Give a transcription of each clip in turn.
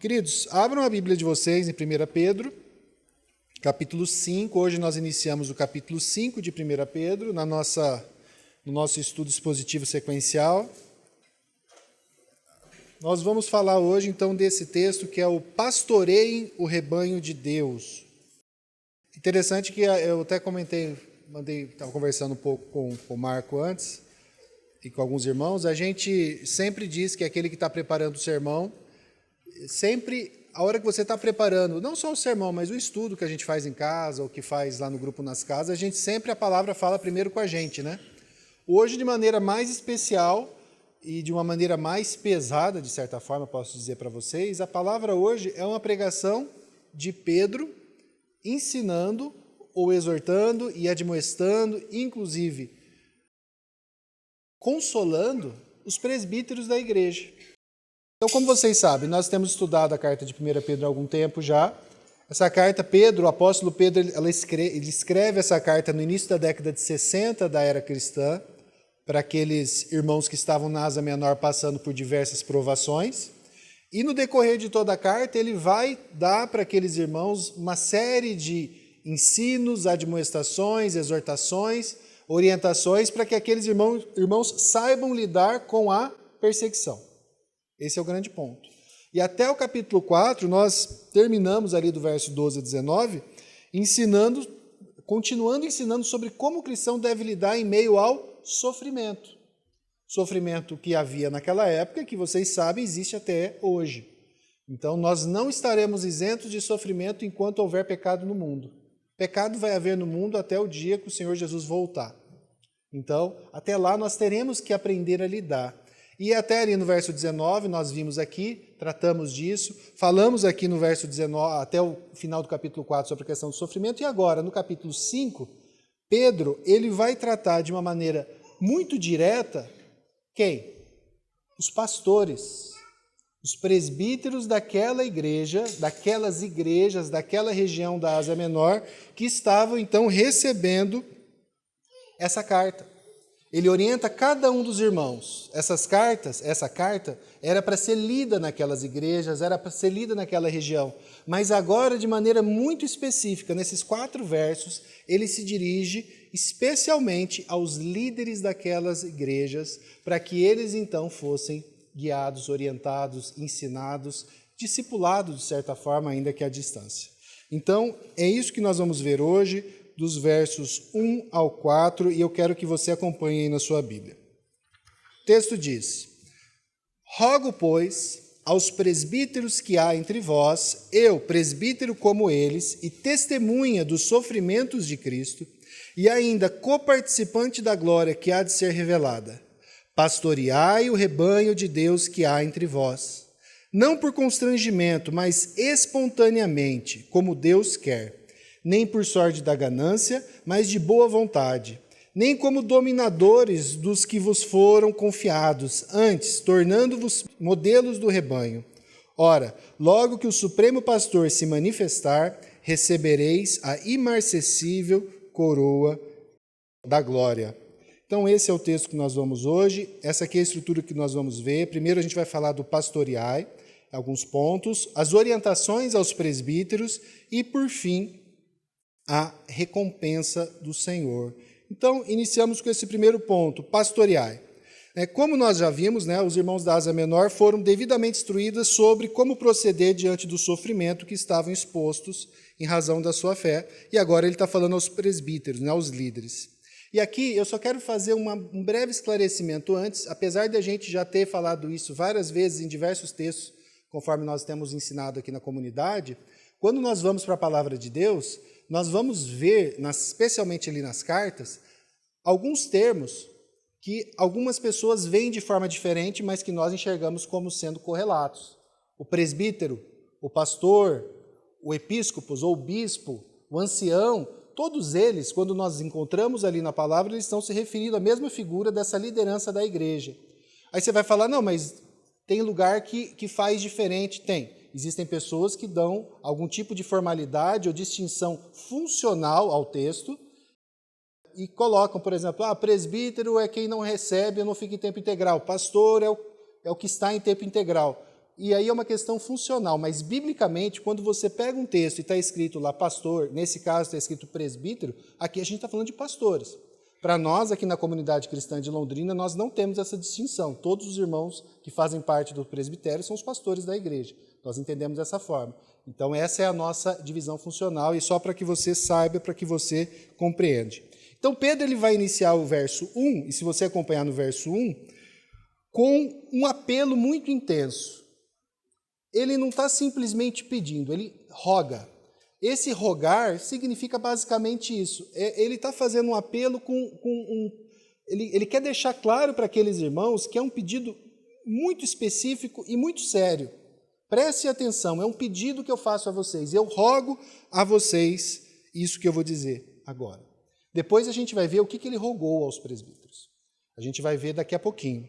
Queridos, abram a Bíblia de vocês em 1 Pedro, capítulo 5. Hoje nós iniciamos o capítulo 5 de 1 Pedro, no nosso estudo expositivo sequencial. Nós vamos falar hoje, então, desse texto que é o Pastoreiem o Rebanho de Deus. Interessante que eu até estava conversando um pouco com o Marco antes, e com alguns irmãos, a gente sempre diz que aquele que está preparando o sermão, sempre, a hora que você está preparando, não só o sermão, mas o estudo que a gente faz em casa, ou que faz lá no grupo nas casas, a palavra fala primeiro com a gente, né? Hoje, de maneira mais especial e de uma maneira mais pesada, de certa forma, posso dizer para vocês, a palavra hoje é uma pregação de Pedro ensinando ou exortando e admoestando, inclusive consolando os presbíteros da igreja. Então, como vocês sabem, nós temos estudado a carta de 1 Pedro há algum tempo já. Essa carta, o apóstolo Pedro, ele escreve essa carta no início da década de 60 da era cristã, para aqueles irmãos que estavam na Ásia Menor passando por diversas provações. E no decorrer de toda a carta, ele vai dar para aqueles irmãos uma série de ensinos, admoestações, exortações, orientações para que aqueles irmãos saibam lidar com a perseguição. Esse é o grande ponto. E até o capítulo 4, nós terminamos ali do verso 12 a 19, continuando ensinando sobre como o cristão deve lidar em meio ao sofrimento. Sofrimento que havia naquela época, que vocês sabem, existe até hoje. Então, nós não estaremos isentos de sofrimento enquanto houver pecado no mundo. Pecado vai haver no mundo até o dia que o Senhor Jesus voltar. Então, até lá nós teremos que aprender a lidar. E até ali no verso 19, nós vimos aqui, tratamos disso, falamos aqui no verso 19, até o final do capítulo 4, sobre a questão do sofrimento, e agora, no capítulo 5, Pedro, ele vai tratar de uma maneira muito direta, quem? Os pastores, os presbíteros daquela igreja, daquelas igrejas, daquela região da Ásia Menor, que estavam então recebendo essa carta. Ele orienta cada um dos irmãos. Essa carta era para ser lida naquelas igrejas, era para ser lida naquela região. Mas agora, de maneira muito específica, nesses 4 versos, ele se dirige especialmente aos líderes daquelas igrejas, para que eles então fossem guiados, orientados, ensinados, discipulados, de certa forma, ainda que à distância. Então, é isso que nós vamos ver hoje, dos versos 1 ao 4, e eu quero que você acompanhe aí na sua Bíblia. O texto diz: Rogo, pois, aos presbíteros que há entre vós, eu, presbítero como eles, e testemunha dos sofrimentos de Cristo, e ainda coparticipante da glória que há de ser revelada, pastoreai o rebanho de Deus que há entre vós, não por constrangimento, mas espontaneamente, como Deus quer, nem por sorte da ganância, mas de boa vontade, nem como dominadores dos que vos foram confiados, antes, tornando-vos modelos do rebanho. Ora, logo que o Supremo Pastor se manifestar, recebereis a imarcessível coroa da glória. Então, esse é o texto que nós vamos hoje, essa aqui é a estrutura que nós vamos ver. Primeiro a gente vai falar do pastoreai, alguns pontos, as orientações aos presbíteros e, por fim, a recompensa do Senhor. Então, iniciamos com esse primeiro ponto, pastoreai. Como nós já vimos, os irmãos da Ásia Menor foram devidamente instruídos sobre como proceder diante do sofrimento que estavam expostos em razão da sua fé, e agora ele está falando aos presbíteros, aos líderes. E aqui eu só quero fazer um breve esclarecimento antes, apesar de a gente já ter falado isso várias vezes em diversos textos, conforme nós temos ensinado aqui na comunidade, quando nós vamos para a palavra de Deus, nós vamos ver, especialmente ali nas cartas, alguns termos que algumas pessoas veem de forma diferente, mas que nós enxergamos como sendo correlatos. O presbítero, o pastor, o episcopos ou o bispo, o ancião, todos eles, quando nós encontramos ali na palavra, eles estão se referindo à mesma figura dessa liderança da igreja. Aí você vai falar, não, mas tem lugar que faz diferente. Tem. Existem pessoas que dão algum tipo de formalidade ou distinção funcional ao texto e colocam, por exemplo, presbítero é quem não recebe ou não fica em tempo integral, pastor é o que está em tempo integral. e aí é uma questão funcional, mas biblicamente, quando você pega um texto e está escrito lá pastor, nesse caso está escrito presbítero, aqui a gente está falando de pastores. Para nós, aqui na comunidade cristã de Londrina, nós não temos essa distinção. Todos os irmãos que fazem parte do presbitério são os pastores da igreja. Nós entendemos dessa forma. Então, essa é a nossa divisão funcional, e só para que você saiba, para que você compreende. Então, Pedro ele vai iniciar o verso 1, e se você acompanhar no verso 1, com um apelo muito intenso. Ele não está simplesmente pedindo, ele roga. Esse rogar significa basicamente isso. Ele está fazendo um apelo ele quer deixar claro para aqueles irmãos que é um pedido muito específico e muito sério. Preste atenção, é um pedido que eu faço a vocês. Eu rogo a vocês isso que eu vou dizer agora. Depois a gente vai ver o que ele rogou aos presbíteros. A gente vai ver daqui a pouquinho.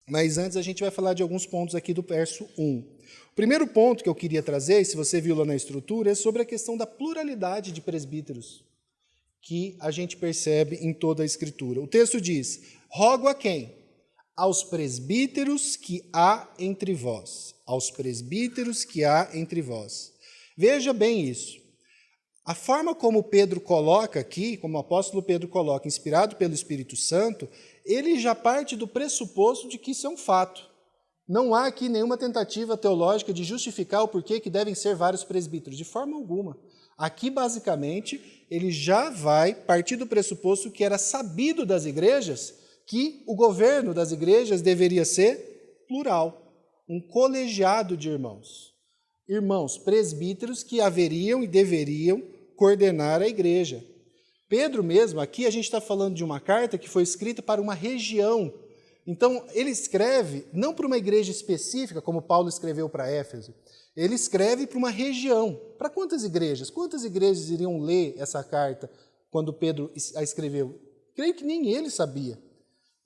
Mas antes a gente vai falar de alguns pontos aqui do verso 1. O primeiro ponto que eu queria trazer, se você viu lá na estrutura, é sobre a questão da pluralidade de presbíteros, que a gente percebe em toda a Escritura. O texto diz, rogo a quem? Aos presbíteros que há entre vós. Aos presbíteros que há entre vós. Veja bem isso. A forma como Pedro coloca aqui, como o apóstolo Pedro coloca, inspirado pelo Espírito Santo, ele já parte do pressuposto de que isso é um fato. Não há aqui nenhuma tentativa teológica de justificar o porquê que devem ser vários presbíteros, de forma alguma. Aqui, basicamente, ele já vai partir do pressuposto que era sabido das igrejas que o governo das igrejas deveria ser plural, um colegiado de irmãos. Irmãos presbíteros que haveriam e deveriam coordenar a igreja. Pedro mesmo, aqui a gente está falando de uma carta que foi escrita para uma região. Então, ele escreve não para uma igreja específica, como Paulo escreveu para Éfeso. Ele escreve para uma região. Para quantas igrejas? Quantas igrejas iriam ler essa carta quando Pedro a escreveu? Creio que nem ele sabia.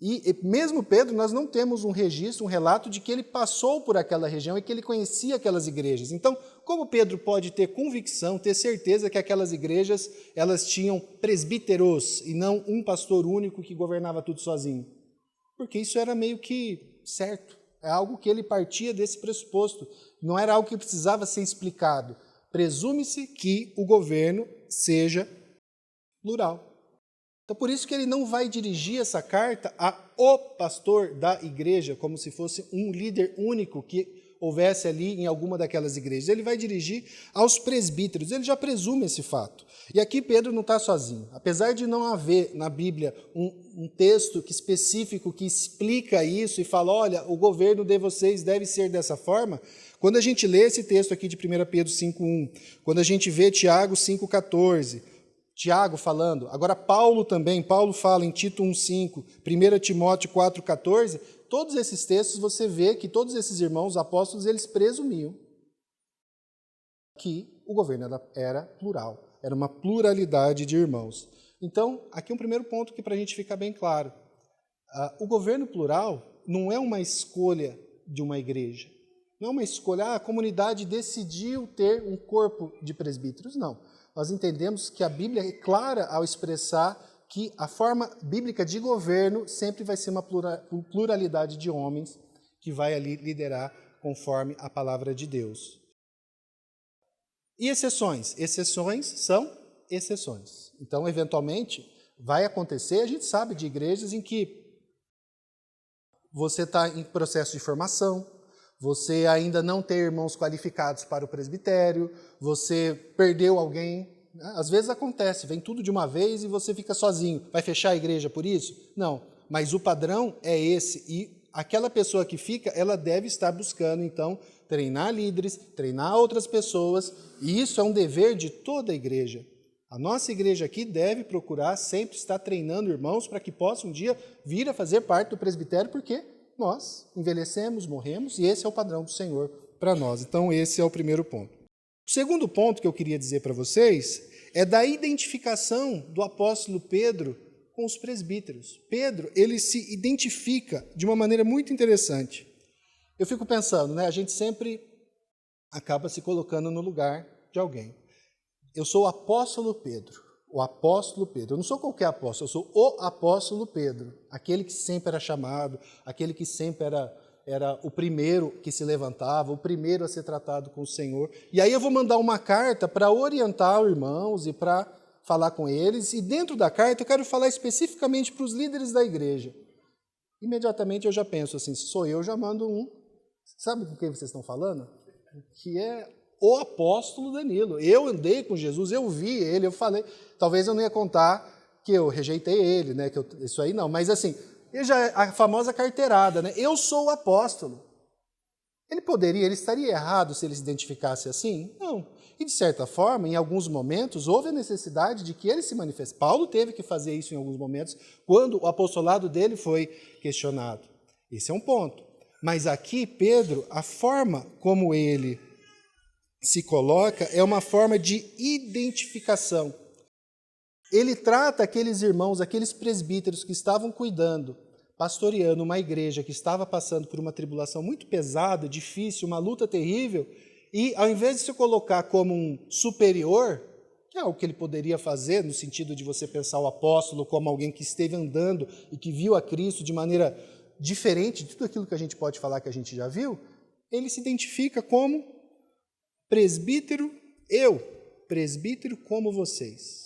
E mesmo Pedro, nós não temos um registro, um relato de que ele passou por aquela região e que ele conhecia aquelas igrejas. Então, como Pedro pode ter convicção, ter certeza que aquelas igrejas elas tinham presbíteros e não um pastor único que governava tudo sozinho? Porque isso era meio que certo. É algo que ele partia desse pressuposto. Não era algo que precisava ser explicado. Presume-se que o governo seja plural. Então, por isso que ele não vai dirigir essa carta ao pastor da igreja, como se fosse um líder único que houvesse ali em alguma daquelas igrejas. Ele vai dirigir aos presbíteros, ele já presume esse fato. E aqui Pedro não está sozinho. Apesar de não haver na Bíblia um texto específico que explica isso e fala, olha, o governo de vocês deve ser dessa forma, quando a gente lê esse texto aqui de 1 Pedro 5,1, quando a gente vê Tiago 5,14, Tiago falando, agora Paulo fala em Tito 1,5, 1 Timóteo 4,14, todos esses textos você vê que todos esses irmãos apóstolos, eles presumiam que o governo era plural, era uma pluralidade de irmãos. Então, aqui um primeiro ponto que para a gente ficar bem claro, o governo plural não é uma escolha de uma igreja, não é uma escolha, a comunidade decidiu ter um corpo de presbíteros, não. Nós entendemos que a Bíblia é clara ao expressar que a forma bíblica de governo sempre vai ser uma pluralidade de homens que vai ali liderar conforme a palavra de Deus. E exceções? Exceções são exceções. Então, eventualmente, vai acontecer, a gente sabe de igrejas em que você está em processo de formação, você ainda não tem irmãos qualificados para o presbitério, você perdeu alguém. Às vezes acontece, vem tudo de uma vez e você fica sozinho. Vai fechar a igreja por isso? Não, mas o padrão é esse. E aquela pessoa que fica, ela deve estar buscando, então, treinar líderes, treinar outras pessoas. E isso é um dever de toda a igreja. A nossa igreja aqui deve procurar sempre estar treinando irmãos para que possam um dia vir a fazer parte do presbitério, porque nós envelhecemos, morremos, e esse é o padrão do Senhor para nós. Então, esse é o primeiro ponto. O segundo ponto que eu queria dizer para vocês é da identificação do apóstolo Pedro com os presbíteros. Pedro, ele se identifica de uma maneira muito interessante. Eu fico pensando, né? A gente sempre acaba se colocando no lugar de alguém. Eu sou o apóstolo Pedro. O apóstolo Pedro. Eu não sou qualquer apóstolo, eu sou o apóstolo Pedro. Aquele que sempre era chamado, aquele que sempre era era o primeiro que se levantava, o primeiro a ser tratado com o Senhor. E aí eu vou mandar uma carta para orientar os irmãos e para falar com eles. E dentro da carta eu quero falar especificamente para os líderes da igreja. Imediatamente eu já penso assim, se sou eu, já mando um. Sabe com quem vocês estão falando? Que é o apóstolo Danilo. Eu andei com Jesus, eu vi ele, eu falei. Talvez eu não ia contar que eu rejeitei ele, né? Isso aí não, mas assim, a famosa carteirada, né? Eu sou o apóstolo. Ele estaria errado se ele se identificasse assim? Não. E de certa forma, em alguns momentos, houve a necessidade de que ele se manifestasse. Paulo teve que fazer isso em alguns momentos, quando o apostolado dele foi questionado. Esse é um ponto. Mas aqui, Pedro, a forma como ele se coloca é uma forma de identificação. Ele trata aqueles irmãos, aqueles presbíteros que estavam cuidando, pastoreando uma igreja que estava passando por uma tribulação muito pesada, difícil, uma luta terrível, e ao invés de se colocar como um superior, que é o que ele poderia fazer, no sentido de você pensar o apóstolo como alguém que esteve andando e que viu a Cristo de maneira diferente de tudo aquilo que a gente pode falar que a gente já viu, ele se identifica como presbítero, presbítero como vocês.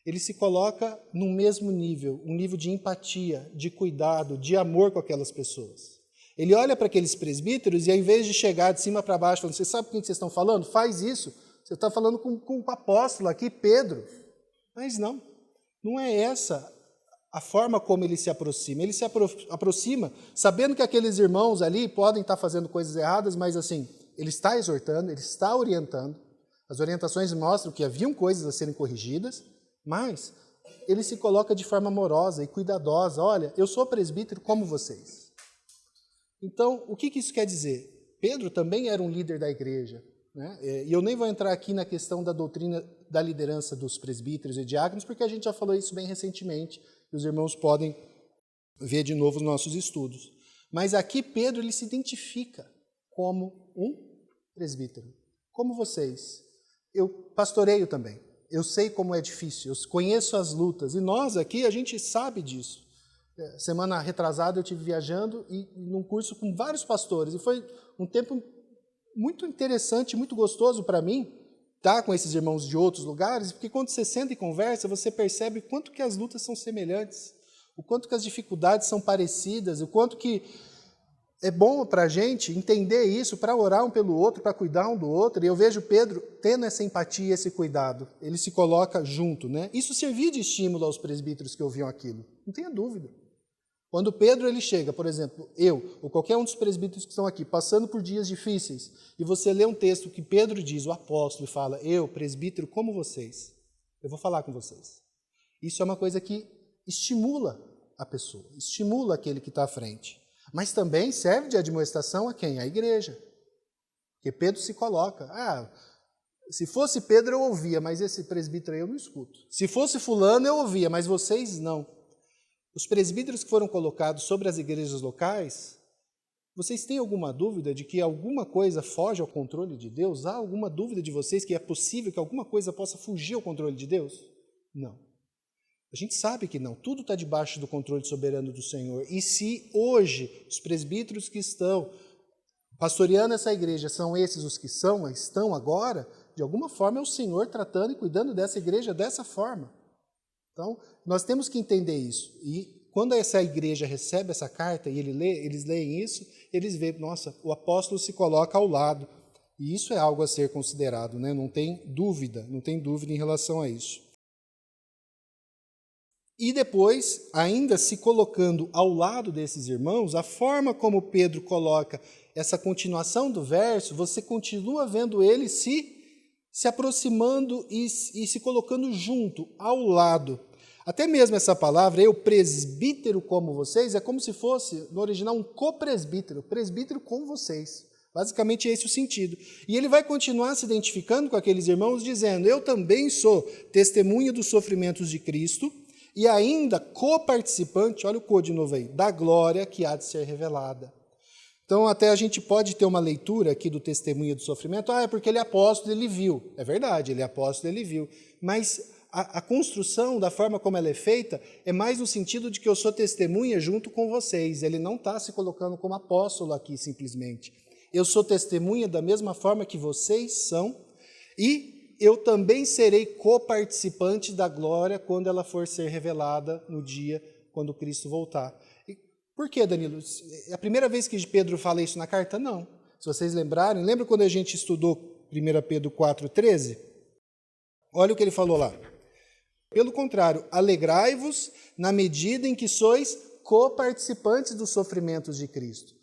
Ele se coloca no mesmo nível, um nível de empatia, de cuidado, de amor com aquelas pessoas. Ele olha para aqueles presbíteros e, ao invés de chegar de cima para baixo, falando, você sabe com quem vocês estão falando? Faz isso. Você está falando com o apóstolo aqui, Pedro. Mas não é essa a forma como ele se aproxima. Ele se aproxima sabendo que aqueles irmãos ali podem estar fazendo coisas erradas, mas assim, ele está exortando, ele está orientando. As orientações mostram que haviam coisas a serem corrigidas, mas ele se coloca de forma amorosa e cuidadosa. Olha, eu sou presbítero como vocês. Então, o que isso quer dizer? Pedro também era um líder da igreja, né? E eu nem vou entrar aqui na questão da doutrina da liderança dos presbíteros e diáconos, porque a gente já falou isso bem recentemente, e os irmãos podem ver de novo os nossos estudos. Mas aqui Pedro ele se identifica como um presbítero, como vocês. Eu pastoreio também. Eu sei como é difícil, eu conheço as lutas, e nós aqui, a gente sabe disso. Semana retrasada eu estive viajando e num curso com vários pastores, e foi um tempo muito interessante, muito gostoso para mim, estar com esses irmãos de outros lugares, porque quando você senta e conversa, você percebe o quanto que as lutas são semelhantes, o quanto que as dificuldades são parecidas, o quanto que é bom para a gente entender isso, para orar um pelo outro, para cuidar um do outro. E eu vejo Pedro tendo essa empatia e esse cuidado. Ele se coloca junto, né? Isso servia de estímulo aos presbíteros que ouviam aquilo. Não tenha dúvida. Quando Pedro ele chega, por exemplo, eu ou qualquer um dos presbíteros que estão aqui, passando por dias difíceis, e você lê um texto que Pedro diz, o apóstolo, e fala, eu, presbítero, como vocês, eu vou falar com vocês. Isso é uma coisa que estimula a pessoa, estimula aquele que está à frente. Mas também serve de admoestação a quem? A igreja. Porque Pedro se coloca. Se fosse Pedro eu ouvia, mas esse presbítero aí eu não escuto. Se fosse fulano eu ouvia, mas vocês não. Os presbíteros que foram colocados sobre as igrejas locais, vocês têm alguma dúvida de que alguma coisa foge ao controle de Deus? Há alguma dúvida de vocês que é possível que alguma coisa possa fugir ao controle de Deus? Não. A gente sabe que não, tudo está debaixo do controle soberano do Senhor. E se hoje os presbíteros que estão pastoreando essa igreja são esses os que estão agora, de alguma forma é o Senhor tratando e cuidando dessa igreja dessa forma. Então, nós temos que entender isso. E quando essa igreja recebe essa carta e eles leem isso, eles veem, nossa, o apóstolo se coloca ao lado. E isso é algo a ser considerado, né? Não tem dúvida em relação a isso. E depois, ainda se colocando ao lado desses irmãos, a forma como Pedro coloca essa continuação do verso, você continua vendo ele se aproximando e se colocando junto, ao lado. Até mesmo essa palavra, eu presbítero como vocês, é como se fosse, no original, um copresbítero, presbítero com vocês. Basicamente esse é o sentido. E ele vai continuar se identificando com aqueles irmãos, dizendo, eu também sou testemunha dos sofrimentos de Cristo, e ainda coparticipante, olha o co de novo aí, da glória que há de ser revelada. Então, até a gente pode ter uma leitura aqui do testemunho do sofrimento, é porque ele é apóstolo, ele viu. É verdade, ele é apóstolo, ele viu. Mas a construção, da forma como ela é feita, é mais no sentido de que eu sou testemunha junto com vocês. Ele não está se colocando como apóstolo aqui, simplesmente. Eu sou testemunha da mesma forma que vocês são, e eu também serei coparticipante da glória quando ela for ser revelada no dia quando Cristo voltar. E por que, Danilo? É a primeira vez que Pedro fala isso na carta? Não. Se vocês lembrarem, lembra quando a gente estudou 1 Pedro 4,13? Olha o que ele falou lá. Pelo contrário, alegrai-vos na medida em que sois coparticipantes dos sofrimentos de Cristo,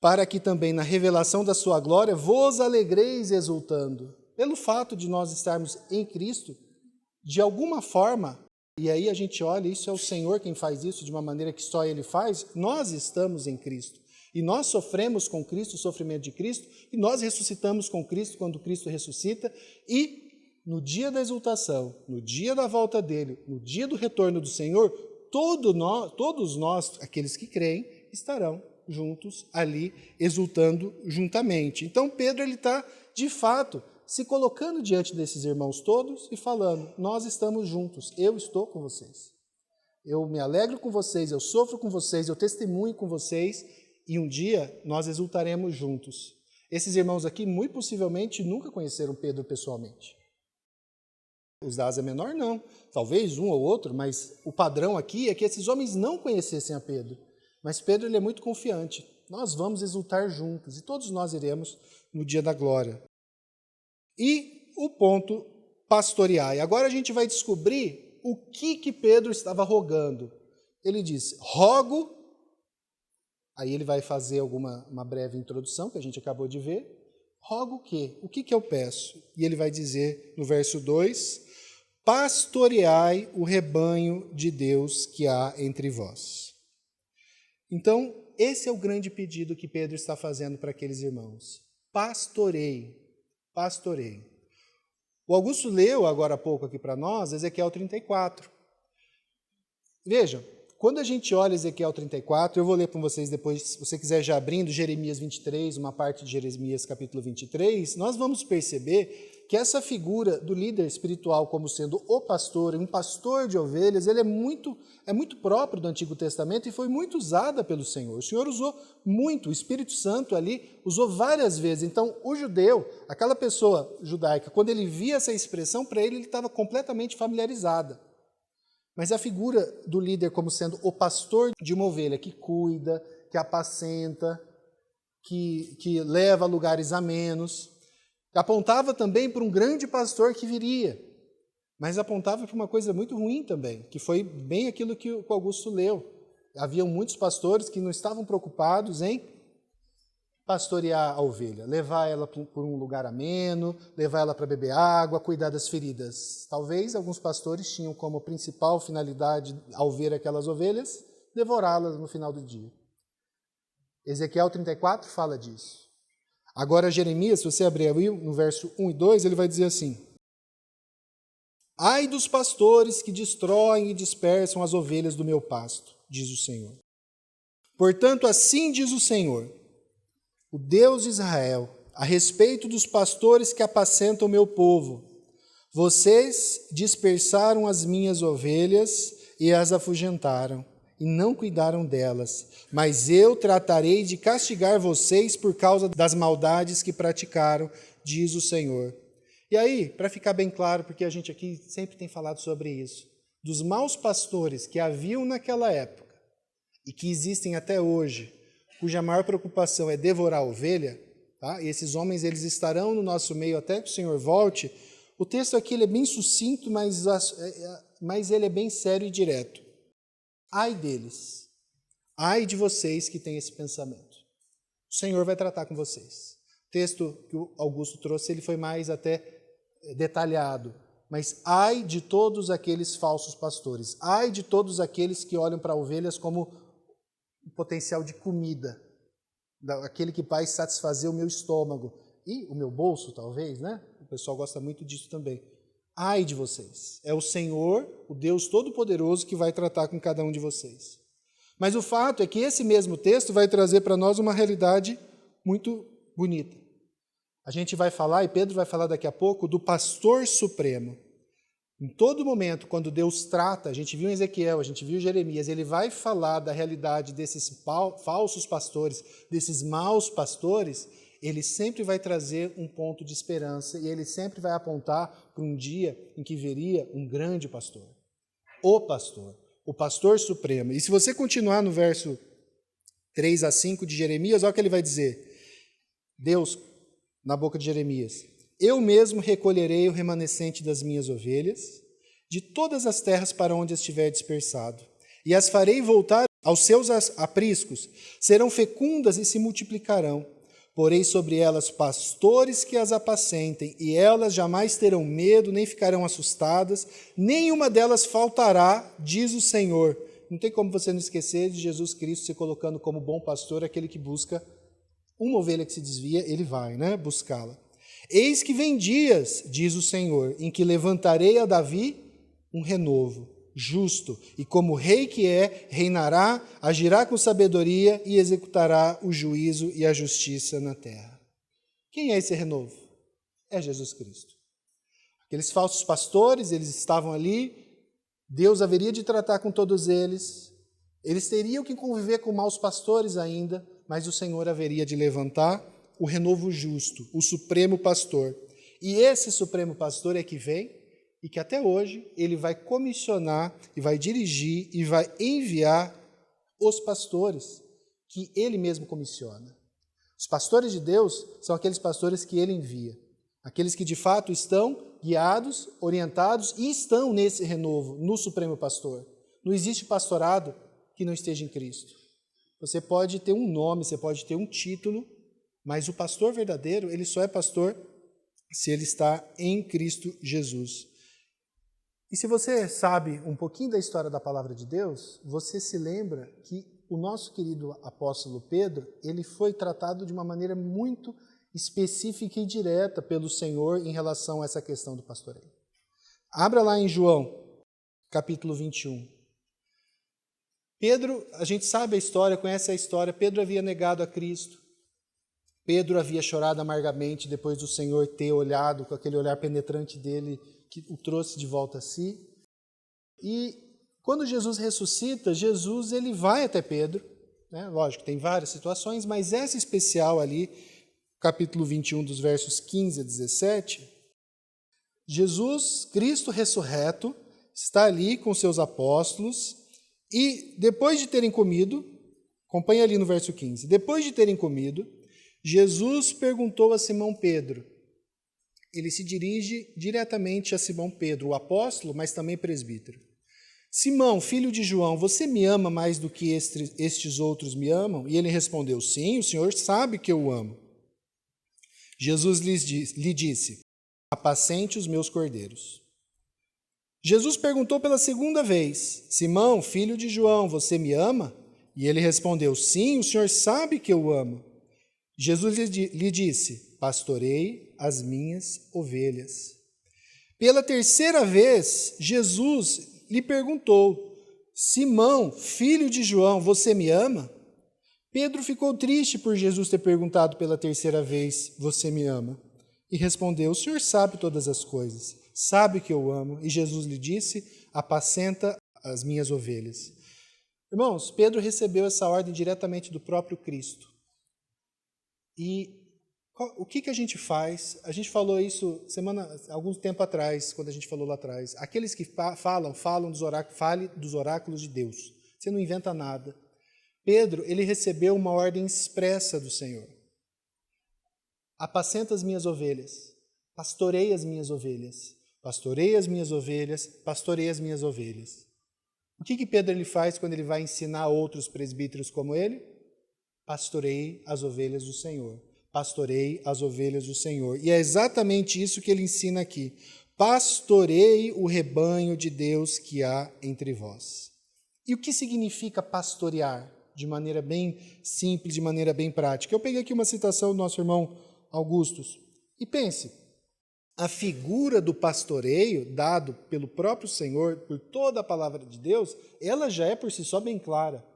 para que também na revelação da sua glória vos alegreis exultando. Pelo fato de nós estarmos em Cristo, de alguma forma, e aí a gente olha, isso é o Senhor quem faz isso de uma maneira que só Ele faz, nós estamos em Cristo. E nós sofremos com Cristo o sofrimento de Cristo, e nós ressuscitamos com Cristo quando Cristo ressuscita, e no dia da exultação, no dia da volta dele, no dia do retorno do Senhor, todos nós, aqueles que creem, estarão juntos ali, exultando juntamente. Então Pedro está, de fato, se colocando diante desses irmãos todos e falando, nós estamos juntos, eu estou com vocês. Eu me alegro com vocês, eu sofro com vocês, eu testemunho com vocês, e um dia nós exultaremos juntos. Esses irmãos aqui, muito possivelmente, nunca conheceram Pedro pessoalmente. Os da Ásia Menor, não. Talvez um ou outro, mas o padrão aqui é que esses homens não conhecessem a Pedro. Mas Pedro ele é muito confiante. Nós vamos exultar juntos, e todos nós iremos no dia da glória. E o ponto pastoreai. Agora a gente vai descobrir o que Pedro estava rogando. Ele diz, rogo, aí ele vai fazer uma breve introdução, que a gente acabou de ver. Rogo o quê? O que eu peço? E ele vai dizer no verso 2, pastoreai o rebanho de Deus que há entre vós. Então, esse é o grande pedido que Pedro está fazendo para aqueles irmãos. Pastoreie. O Augusto leu agora há pouco aqui para nós, Ezequiel 34. Vejam, quando a gente olha Ezequiel 34, eu vou ler para vocês depois, se você quiser já abrindo, Jeremias 23, uma parte de Jeremias capítulo 23, nós vamos perceber que essa figura do líder espiritual como sendo o pastor, um pastor de ovelhas, ele é muito próprio do Antigo Testamento e foi muito usada pelo Senhor. O Senhor usou muito, o Espírito Santo ali usou várias vezes. Então, o judeu, aquela pessoa judaica, quando ele via essa expressão, para ele estava completamente familiarizada. Mas a figura do líder como sendo o pastor de uma ovelha que cuida, que apacenta, que leva a lugares amenos, apontava também para um grande pastor que viria, mas apontava para uma coisa muito ruim também, que foi bem aquilo que o Augusto leu. Haviam muitos pastores que não estavam preocupados em pastorear a ovelha, levar ela por um lugar ameno, levar ela para beber água, cuidar das feridas. Talvez alguns pastores tinham como principal finalidade, ao ver aquelas ovelhas, devorá-las no final do dia. Ezequiel 34 fala disso. Agora, Jeremias, se você abrir aí no verso 1 e 2, ele vai dizer assim, ai dos pastores que destroem e dispersam as ovelhas do meu pasto, diz o Senhor. Portanto, assim diz o Senhor, o Deus de Israel, a respeito dos pastores que apacentam o meu povo. Vocês dispersaram as minhas ovelhas e as afugentaram, e não cuidaram delas. Mas eu tratarei de castigar vocês por causa das maldades que praticaram, diz o Senhor. E aí, para ficar bem claro, porque a gente aqui sempre tem falado sobre isso, dos maus pastores que haviam naquela época e que existem até hoje, cuja maior preocupação é devorar a ovelha, tá? E esses homens eles estarão no nosso meio até que o Senhor volte. O texto aqui ele é bem sucinto, mas ele é bem sério e direto. Ai deles, ai de vocês que têm esse pensamento. O Senhor vai tratar com vocês. O texto que o Augusto trouxe ele foi mais até detalhado, mas ai de todos aqueles falsos pastores, ai de todos aqueles que olham para ovelhas como um potencial de comida, aquele que vai satisfazer o meu estômago e o meu bolso, talvez, né? O pessoal gosta muito disso também. Ai de vocês, é o Senhor, o Deus Todo-Poderoso, que vai tratar com cada um de vocês. Mas o fato é que esse mesmo texto vai trazer para nós uma realidade muito bonita. A gente vai falar, e Pedro vai falar daqui a pouco, do pastor supremo. Em todo momento, quando Deus trata, a gente viu em Ezequiel, a gente viu em Jeremias, ele vai falar da realidade desses falsos pastores, desses maus pastores, ele sempre vai trazer um ponto de esperança e ele sempre vai apontar para um dia em que viria um grande pastor, o pastor supremo. E se você continuar no verso 3 a 5 de Jeremias, olha o que ele vai dizer. Deus, na boca de Jeremias, eu mesmo recolherei o remanescente das minhas ovelhas, de todas as terras para onde estiver dispersado, e as farei voltar aos seus apriscos, serão fecundas e se multiplicarão. Porei sobre elas pastores que as apacentem, e elas jamais terão medo, nem ficarão assustadas, nenhuma delas faltará, diz o Senhor. Não tem como você não esquecer de Jesus Cristo se colocando como bom pastor, aquele que busca uma ovelha que se desvia, ele vai, buscá-la. Eis que vem dias, diz o Senhor, em que levantarei a Davi um renovo, justo, e como rei que é, reinará, agirá com sabedoria e executará o juízo e a justiça na terra. Quem é esse renovo? É Jesus Cristo. Aqueles falsos pastores, eles estavam ali, Deus haveria de tratar com todos eles, eles teriam que conviver com maus pastores ainda, mas o Senhor haveria de levantar o renovo justo, o supremo pastor. E esse supremo pastor é que vem e que até hoje ele vai comissionar e vai dirigir e vai enviar os pastores que ele mesmo comissiona. Os pastores de Deus são aqueles pastores que ele envia, aqueles que de fato estão guiados, orientados e estão nesse renovo, no supremo pastor. Não existe pastorado que não esteja em Cristo. Você pode ter um nome, você pode ter um título, mas o pastor verdadeiro, ele só é pastor se ele está em Cristo Jesus. E se você sabe um pouquinho da história da palavra de Deus, você se lembra que o nosso querido apóstolo Pedro, ele foi tratado de uma maneira muito específica e direta pelo Senhor em relação a essa questão do pastoreio. Abra lá em João, capítulo 21. Pedro, a gente sabe a história, conhece a história, Pedro havia negado a Cristo. Pedro havia chorado amargamente depois do Senhor ter olhado com aquele olhar penetrante dele que o trouxe de volta a si. E quando Jesus ressuscita, Jesus ele vai até Pedro, Lógico, tem várias situações, mas essa especial ali, capítulo 21, dos versos 15 a 17, Jesus, Cristo ressurreto, está ali com seus apóstolos e depois de terem comido, acompanha ali no verso 15, depois de terem comido, Jesus perguntou a Simão Pedro. Ele se dirige diretamente a Simão Pedro, o apóstolo, mas também presbítero. Simão, filho de João, você me ama mais do que estes outros me amam? E ele respondeu, sim, o Senhor sabe que eu o amo. Jesus lhe disse, apacente os meus cordeiros. Jesus perguntou pela segunda vez, Simão, filho de João, você me ama? E ele respondeu, sim, o Senhor sabe que eu o amo. Jesus lhe disse, pastorei as minhas ovelhas. Pela terceira vez, Jesus lhe perguntou, Simão, filho de João, você me ama? Pedro ficou triste por Jesus ter perguntado pela terceira vez, você me ama? E respondeu, o Senhor sabe todas as coisas, sabe que eu amo. E Jesus lhe disse, apacenta as minhas ovelhas. Irmãos, Pedro recebeu essa ordem diretamente do próprio Cristo. E o que a gente faz? A gente falou isso algum tempo atrás, quando a gente falou lá atrás. Aqueles que falam dos oráculos, fale dos oráculos de Deus. Você não inventa nada. Pedro, ele recebeu uma ordem expressa do Senhor. Apacenta as minhas ovelhas, pastorei as minhas ovelhas, pastorei as minhas ovelhas, pastorei as minhas ovelhas. O que Pedro ele faz quando ele vai ensinar outros presbíteros como ele? Pastorei as ovelhas do Senhor. Pastorei as ovelhas do Senhor. E é exatamente isso que ele ensina aqui. Pastorei o rebanho de Deus que há entre vós. E o que significa pastorear? De maneira bem simples, de maneira bem prática. Eu peguei aqui uma citação do nosso irmão Augustus. E pense, a figura do pastoreio dado pelo próprio Senhor, por toda a palavra de Deus, ela já é por si só bem clara.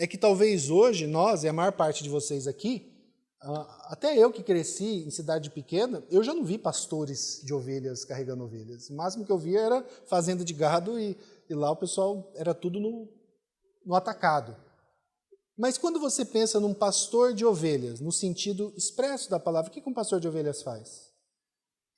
É que talvez hoje nós, e a maior parte de vocês aqui, Até eu que cresci em cidade pequena, eu já não vi pastores de ovelhas carregando ovelhas. O máximo que eu via era fazenda de gado e lá o pessoal era tudo no atacado. Mas quando você pensa num pastor de ovelhas, no sentido expresso da palavra, o que um pastor de ovelhas faz?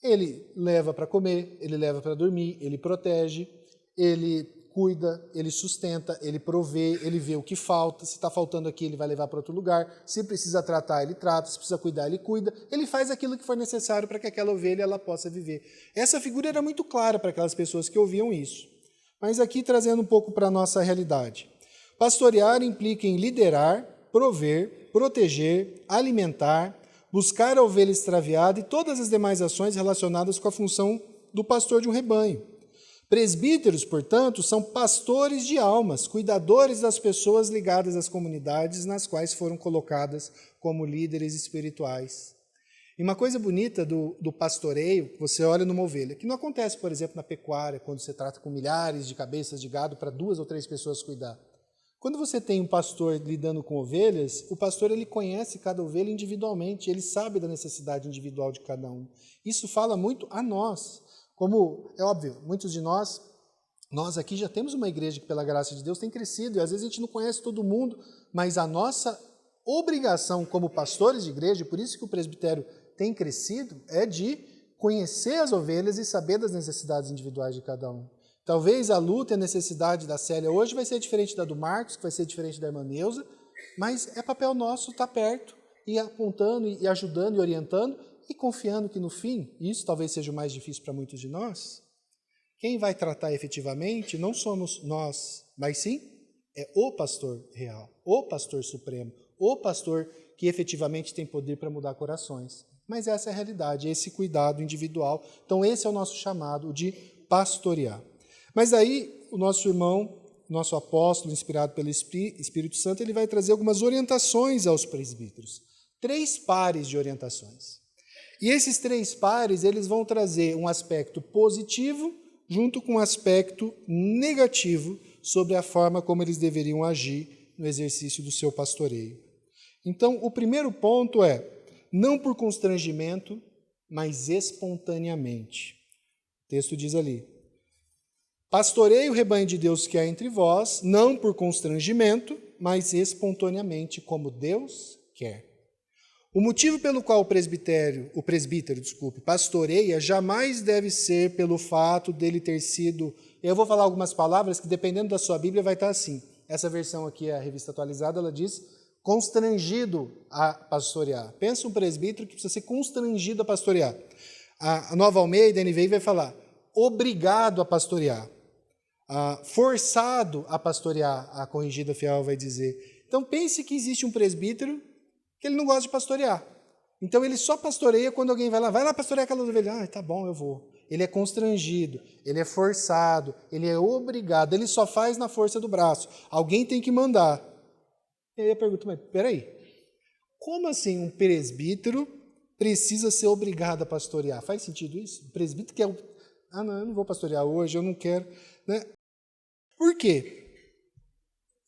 Ele leva para comer, ele leva para dormir, ele protege, ele cuida, ele sustenta, ele provê, ele vê o que falta. Se está faltando aqui, ele vai levar para outro lugar. Se precisa tratar, ele trata. Se precisa cuidar, ele cuida. Ele faz aquilo que for necessário para que aquela ovelha ela possa viver. Essa figura era muito clara para aquelas pessoas que ouviam isso. Mas aqui trazendo um pouco para a nossa realidade. Pastorear implica em liderar, prover, proteger, alimentar, buscar a ovelha extraviada e todas as demais ações relacionadas com a função do pastor de um rebanho. Presbíteros, portanto, são pastores de almas, cuidadores das pessoas ligadas às comunidades nas quais foram colocadas como líderes espirituais. E uma coisa bonita do pastoreio, você olha numa ovelha, que não acontece, por exemplo, na pecuária, quando você trata com milhares de cabeças de gado para 2 ou 3 pessoas cuidar. Quando você tem um pastor lidando com ovelhas, o pastor ele conhece cada ovelha individualmente, ele sabe da necessidade individual de cada um. Isso fala muito a nós. Como é óbvio, muitos de nós aqui já temos uma igreja que, pela graça de Deus, tem crescido, e às vezes a gente não conhece todo mundo, mas a nossa obrigação como pastores de igreja, por isso que o presbitério tem crescido, é de conhecer as ovelhas e saber das necessidades individuais de cada um. Talvez a luta e a necessidade da Célia hoje vai ser diferente da do Marcos, que vai ser diferente da irmã Neuza, mas é papel nosso estar perto, e apontando, e ajudando, e orientando, e confiando que no fim, isso talvez seja o mais difícil para muitos de nós, quem vai tratar efetivamente não somos nós, mas sim é o pastor real, o pastor supremo, o pastor que efetivamente tem poder para mudar corações. Mas essa é a realidade, esse cuidado individual. Então esse é o nosso chamado de pastorear. Mas aí o nosso irmão, nosso apóstolo, inspirado pelo Espírito Santo, ele vai trazer algumas orientações aos presbíteros. 3 pares de orientações. E esses 3 pares, eles vão trazer um aspecto positivo junto com um aspecto negativo sobre a forma como eles deveriam agir no exercício do seu pastoreio. Então, o primeiro ponto é, não por constrangimento, mas espontaneamente. O texto diz ali, pastoreie o rebanho de Deus que há entre vós, não por constrangimento, mas espontaneamente, como Deus quer. O motivo pelo qual o presbítero, pastoreia, jamais deve ser pelo fato dele ter sido... Eu vou falar algumas palavras que, dependendo da sua Bíblia, vai estar assim. Essa versão aqui é a revista atualizada, ela diz constrangido a pastorear. Pensa um presbítero que precisa ser constrangido a pastorear. A Nova Almeida, a NVI, vai falar obrigado a pastorear. Forçado a pastorear, a Corrigida Fiel vai dizer. Então, pense que existe um presbítero que ele não gosta de pastorear. Então, ele só pastoreia quando alguém vai lá pastorear aquela ovelha. Tá bom, eu vou. Ele é constrangido, ele é forçado, ele é obrigado, ele só faz na força do braço. Alguém tem que mandar. E aí eu pergunto, mas peraí, como assim um presbítero precisa ser obrigado a pastorear? Faz sentido isso? O presbítero quer... não, eu não vou pastorear hoje, eu não quero. Né? Por quê?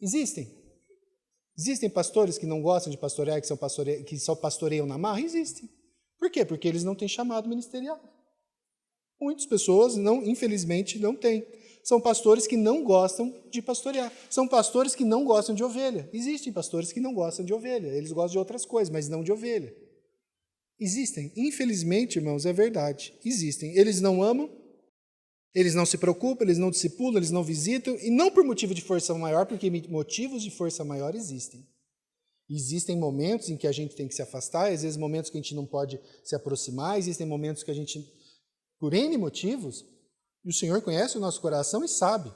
Existem pastores que não gostam de pastorear, que só pastoreiam na marra? Existem. Por quê? Porque eles não têm chamado ministerial. Muitas pessoas, infelizmente, não têm. São pastores que não gostam de pastorear. São pastores que não gostam de ovelha. Existem pastores que não gostam de ovelha. Eles gostam de outras coisas, mas não de ovelha. Existem. Infelizmente, irmãos, é verdade. Existem. Eles não amam, eles não se preocupam, eles não discipulam, eles não visitam, e não por motivo de força maior, porque motivos de força maior existem. Existem momentos em que a gente tem que se afastar, às vezes momentos que a gente não pode se aproximar, existem momentos que a gente, por N motivos, e o Senhor conhece o nosso coração e sabe.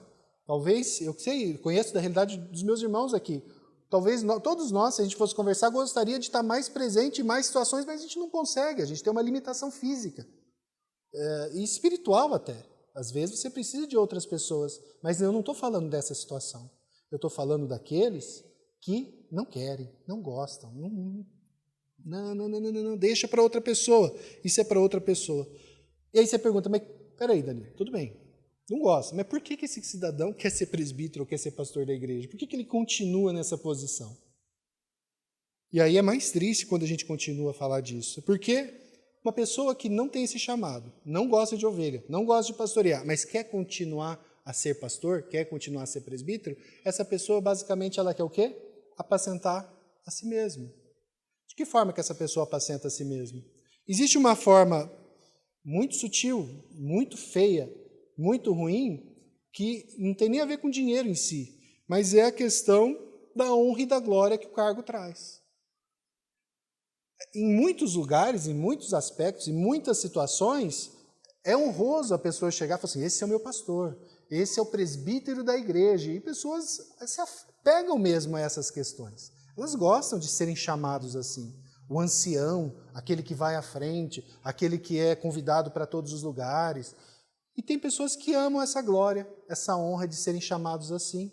Talvez, eu sei, conheço da realidade dos meus irmãos aqui, talvez todos nós, se a gente fosse conversar, gostaria de estar mais presente em mais situações, mas a gente não consegue, a gente tem uma limitação física e espiritual até. Às vezes você precisa de outras pessoas, mas eu não estou falando dessa situação. Eu estou falando daqueles que não querem, não gostam. Não, deixa para outra pessoa. Isso é para outra pessoa. E aí você pergunta, mas peraí, Danilo, tudo bem, não gosta, mas por que esse cidadão quer ser presbítero ou quer ser pastor da igreja? Por que ele continua nessa posição? E aí é mais triste quando a gente continua a falar disso, porque uma pessoa que não tem esse chamado, não gosta de ovelha, não gosta de pastorear, mas quer continuar a ser pastor, quer continuar a ser presbítero, essa pessoa basicamente ela quer o quê? Apacentar a si mesmo. De que forma que essa pessoa apacenta a si mesmo? Existe uma forma muito sutil, muito feia, muito ruim, que não tem nem a ver com dinheiro em si, mas é a questão da honra e da glória que o cargo traz. Em muitos lugares, em muitos aspectos, em muitas situações, é honroso a pessoa chegar e falar assim, esse é o meu pastor, esse é o presbítero da igreja, e pessoas se apegam mesmo a essas questões. Elas gostam de serem chamados assim. O ancião, aquele que vai à frente, aquele que é convidado para todos os lugares. E tem pessoas que amam essa glória, essa honra de serem chamados assim.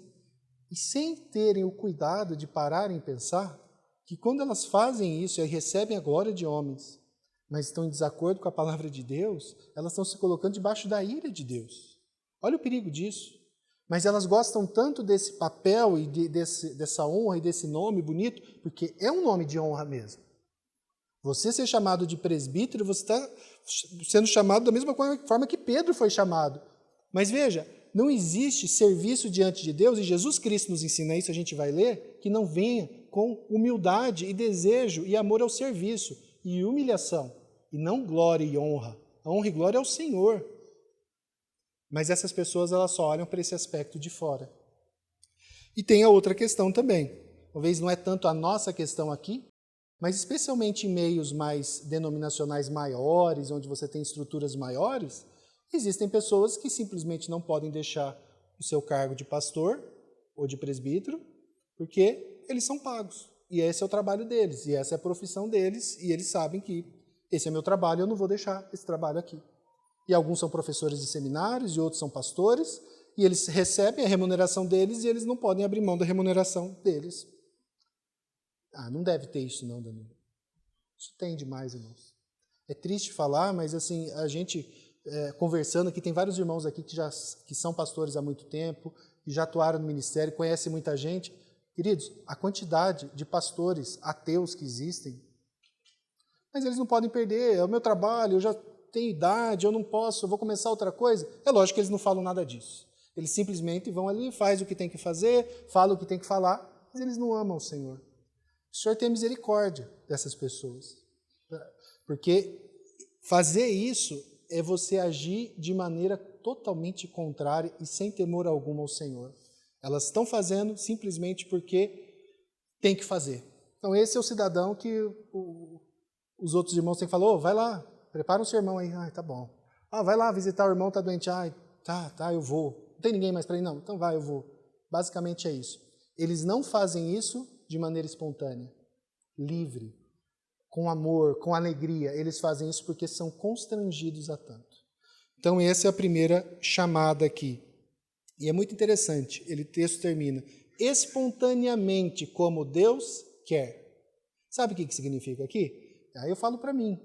E sem terem o cuidado de pararem e pensar que quando elas fazem isso e recebem a glória de homens, mas estão em desacordo com a palavra de Deus, elas estão se colocando debaixo da ira de Deus. Olha o perigo disso. Mas elas gostam tanto desse papel e dessa honra e desse nome bonito, porque é um nome de honra mesmo. Você ser chamado de presbítero, você está sendo chamado da mesma forma que Pedro foi chamado. Mas veja, não existe serviço diante de Deus, e Jesus Cristo nos ensina isso, a gente vai ler, que não venha com humildade e desejo e amor ao serviço e humilhação, e não glória e honra. A honra e glória é o Senhor. Mas essas pessoas elas só olham para esse aspecto de fora. E tem a outra questão também. Talvez não é tanto a nossa questão aqui, mas especialmente em meios mais denominacionais maiores, onde você tem estruturas maiores, existem pessoas que simplesmente não podem deixar o seu cargo de pastor ou de presbítero, porque eles são pagos. E esse é o trabalho deles, e essa é a profissão deles, e eles sabem que esse é meu trabalho, eu não vou deixar esse trabalho aqui. E alguns são professores de seminários, e outros são pastores, e eles recebem a remuneração deles, e eles não podem abrir mão da remuneração deles. Não deve ter isso não, Danilo. Isso tem demais, irmãos. É triste falar, mas assim, a gente conversando aqui, tem vários irmãos aqui que são pastores há muito tempo, que já atuaram no ministério, conhecem muita gente. Queridos, a quantidade de pastores ateus que existem, mas eles não podem perder, é o meu trabalho, eu já tenho idade, eu não posso, eu vou começar outra coisa. É lógico que eles não falam nada disso. Eles simplesmente vão ali, fazem o que tem que fazer, falam o que tem que falar, mas eles não amam o Senhor. O Senhor tem misericórdia dessas pessoas. Porque fazer isso é você agir de maneira totalmente contrária e sem temor algum ao Senhor. Elas estão fazendo simplesmente porque tem que fazer. Então esse é o cidadão que os outros irmãos têm que falar, vai lá, prepara um sermão aí. Tá bom. Vai lá visitar o irmão, está doente. Tá, eu vou. Não tem ninguém mais para ir? Não, então vai, eu vou. Basicamente é isso. Eles não fazem isso de maneira espontânea, livre, com amor, com alegria. Eles fazem isso porque são constrangidos a tanto. Então essa é a primeira chamada aqui. E é muito interessante, o texto termina, espontaneamente como Deus quer. Sabe o que significa aqui? Aí eu falo para mim.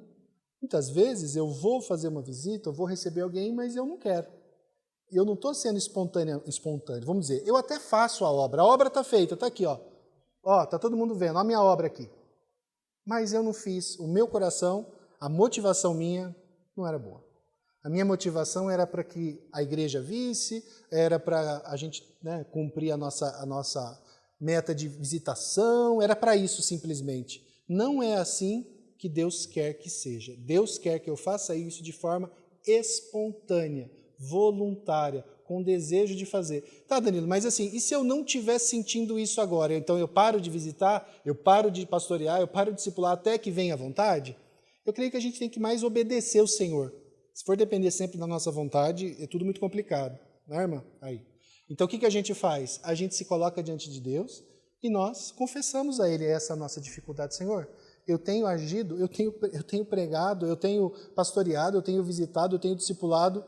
Muitas vezes eu vou fazer uma visita, eu vou receber alguém, mas eu não quero. Eu não estou sendo espontâneo. Vamos dizer, eu até faço a obra está feita, está aqui, está todo mundo vendo, a minha obra aqui. Mas eu não fiz, o meu coração, a motivação minha não era boa. A minha motivação era para que a igreja visse, era para a gente cumprir a nossa meta de visitação, era para isso simplesmente. Não é assim que Deus quer que seja. Deus quer que eu faça isso de forma espontânea, voluntária, com desejo de fazer. Tá, Danilo, mas assim, e se eu não estiver sentindo isso agora? Então eu paro de visitar, eu paro de pastorear, eu paro de discipular até que venha a vontade? Eu creio que a gente tem que mais obedecer o Senhor. Se for depender sempre da nossa vontade, é tudo muito complicado. Não é, irmã? Aí. Então o que a gente faz? A gente se coloca diante de Deus e nós confessamos a Ele essa nossa dificuldade. Senhor, eu tenho agido, eu tenho pregado, eu tenho pastoreado, eu tenho visitado, eu tenho discipulado,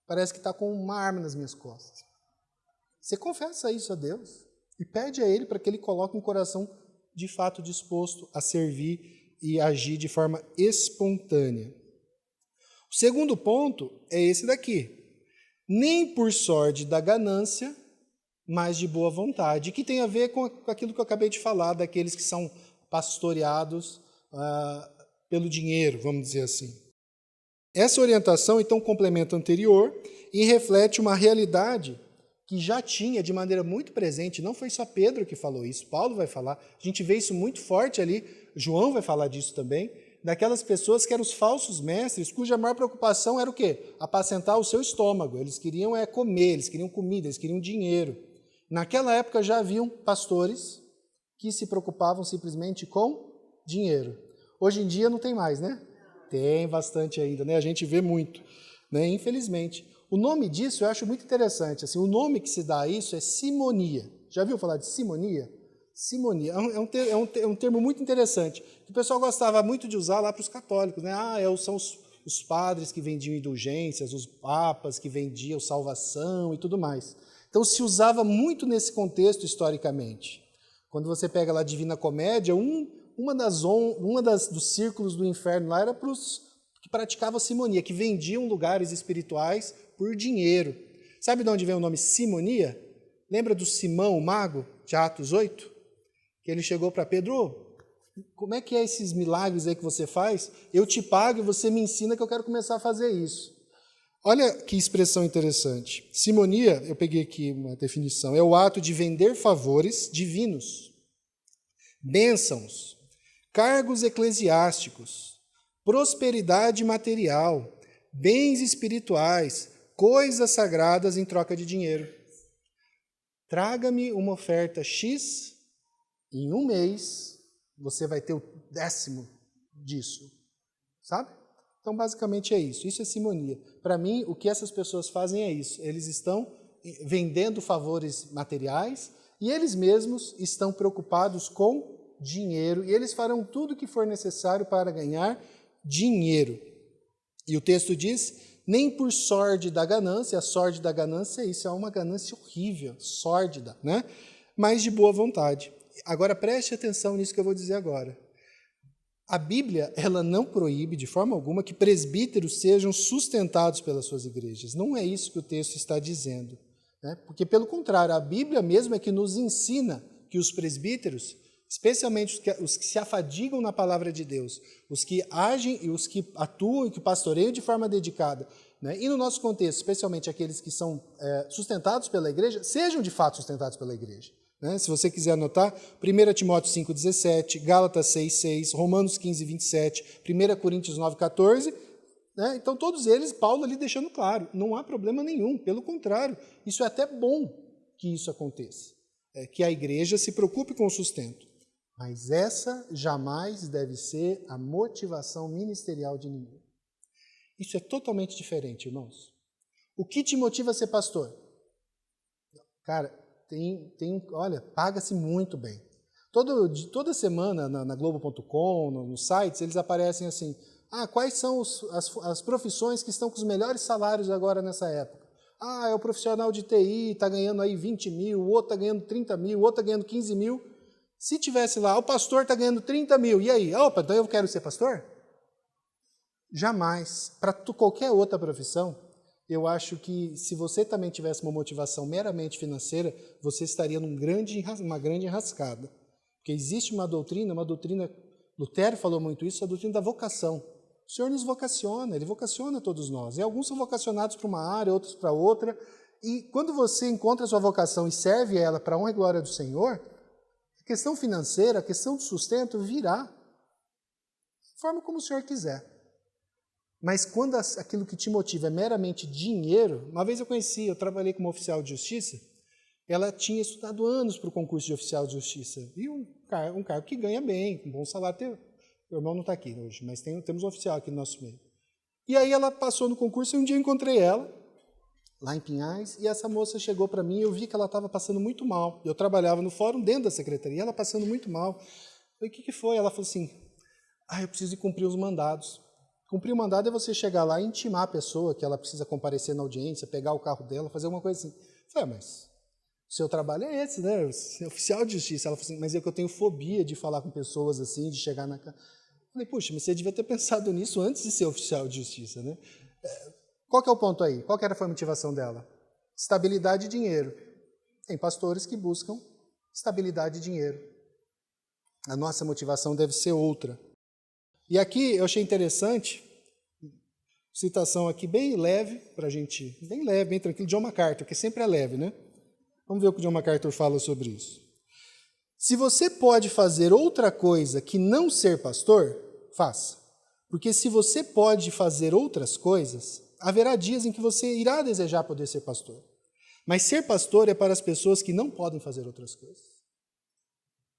parece que está com uma arma nas minhas costas. Você confessa isso a Deus e pede a Ele para que Ele coloque um coração de fato disposto a servir e agir de forma espontânea. O segundo ponto é esse daqui. Nem por sorte da ganância, mas de boa vontade, que tem a ver com aquilo que eu acabei de falar, daqueles que são pastoreados pelo dinheiro, vamos dizer assim. Essa orientação, então, complementa a anterior e reflete uma realidade que já tinha de maneira muito presente, não foi só Pedro que falou isso, Paulo vai falar, a gente vê isso muito forte ali, João vai falar disso também, daquelas pessoas que eram os falsos mestres, cuja maior preocupação era o quê? Apacentar o seu estômago, eles queriam comer, eles queriam comida, eles queriam dinheiro. Naquela época já haviam pastores que se preocupavam simplesmente com dinheiro. Hoje em dia não tem mais, né? Tem bastante ainda, né? A gente vê muito, né? Infelizmente. O nome disso eu acho muito interessante. Assim, o nome que se dá a isso é simonia. Já viu falar de simonia? Simonia é um termo muito interessante, que o pessoal gostava muito de usar lá para os católicos, né? São os padres que vendiam indulgências, os papas que vendiam salvação e tudo mais. Então se usava muito nesse contexto historicamente. Quando você pega lá a Divina Comédia, dos círculos do inferno lá era para os que praticavam simonia, que vendiam lugares espirituais por dinheiro. Sabe de onde vem o nome simonia? Lembra do Simão, o mago, de Atos 8? Que ele chegou para Pedro, como é que é esses milagres aí que você faz? Eu te pago e você me ensina que eu quero começar a fazer isso. Olha que expressão interessante. Simonia, eu peguei aqui uma definição, é o ato de vender favores divinos, bênçãos, cargos eclesiásticos, prosperidade material, bens espirituais, coisas sagradas em troca de dinheiro. Traga-me uma oferta X, em um mês você vai ter o 10º disso, sabe? Então, basicamente é isso. Isso é simonia. Para mim, o que essas pessoas fazem é isso. Eles estão vendendo favores materiais e eles mesmos estão preocupados com dinheiro e eles farão tudo o que for necessário para ganhar dinheiro. E o texto diz, nem por sórdida da ganância, a sórdida da ganância é isso, é uma ganância horrível, sórdida, né? Mas de boa vontade. Agora, preste atenção nisso que eu vou dizer agora. A Bíblia, ela não proíbe, de forma alguma, que presbíteros sejam sustentados pelas suas igrejas. Não é isso que o texto está dizendo, né? Porque, pelo contrário, a Bíblia mesmo é que nos ensina que os presbíteros, especialmente os que se afadigam na palavra de Deus, os que agem e os que atuam e que pastoreiam de forma dedicada, né? E no nosso contexto, especialmente aqueles que são sustentados pela igreja, sejam de fato sustentados pela igreja. Se você quiser anotar, 1 Timóteo 5,17, Gálatas 6,6, Romanos 15,27, 1 Coríntios 9,14, né? Então todos eles, Paulo ali deixando claro, não há problema nenhum, pelo contrário, isso é até bom que isso aconteça, que a igreja se preocupe com o sustento, mas essa jamais deve ser a motivação ministerial de ninguém. Isso é totalmente diferente, irmãos. O que te motiva a ser pastor? Cara, olha, paga-se muito bem. Toda semana na Globo.com, nos sites, eles aparecem assim, quais são as profissões que estão com os melhores salários agora nessa época? É o profissional de TI, está ganhando aí 20 mil, o outro está ganhando 30 mil, o outro está ganhando 15 mil. Se tivesse lá, o pastor está ganhando 30 mil, e aí? Opa, então eu quero ser pastor? Jamais. Para qualquer outra profissão, eu acho que se você também tivesse uma motivação meramente financeira, você estaria numa grande enrascada. Porque existe uma doutrina, Lutero falou muito isso, a doutrina da vocação. O Senhor nos vocaciona, Ele vocaciona todos nós. E alguns são vocacionados para uma área, outros para outra. E quando você encontra a sua vocação e serve ela para a honra e glória do Senhor, a questão financeira, a questão do sustento virá da forma como o Senhor quiser. Mas quando aquilo que te motiva é meramente dinheiro, uma vez eu trabalhei como oficial de justiça, ela tinha estudado anos para o concurso de oficial de justiça, e um cargo que ganha bem, com bom salário. Meu irmão não está aqui hoje, mas temos um oficial aqui no nosso meio. E aí ela passou no concurso e um dia eu encontrei ela, lá em Pinhais, e essa moça chegou para mim e eu vi que ela estava passando muito mal. Eu trabalhava no fórum dentro da secretaria, ela passando muito mal. Eu falei, o que foi? Ela falou assim, eu preciso ir cumprir os mandados. Cumprir o mandado é você chegar lá e intimar a pessoa que ela precisa comparecer na audiência, pegar o carro dela, fazer alguma coisa assim. Eu falei, mas o seu trabalho é esse, né? Você é oficial de justiça. Ela falou assim, mas é que eu tenho fobia de falar com pessoas assim, de chegar na casa. Eu falei, puxa, mas você devia ter pensado nisso antes de ser oficial de justiça, né? Qual que é o ponto aí? Qual que era a motivação dela? Estabilidade e dinheiro. Tem pastores que buscam estabilidade e dinheiro. A nossa motivação deve ser outra. E aqui eu achei interessante, citação aqui bem leve para a gente, bem leve, bem tranquilo, John MacArthur, que sempre é leve, né? Vamos ver o que John MacArthur fala sobre isso. Se você pode fazer outra coisa que não ser pastor, faça. Porque se você pode fazer outras coisas, haverá dias em que você irá desejar poder ser pastor. Mas ser pastor é para as pessoas que não podem fazer outras coisas.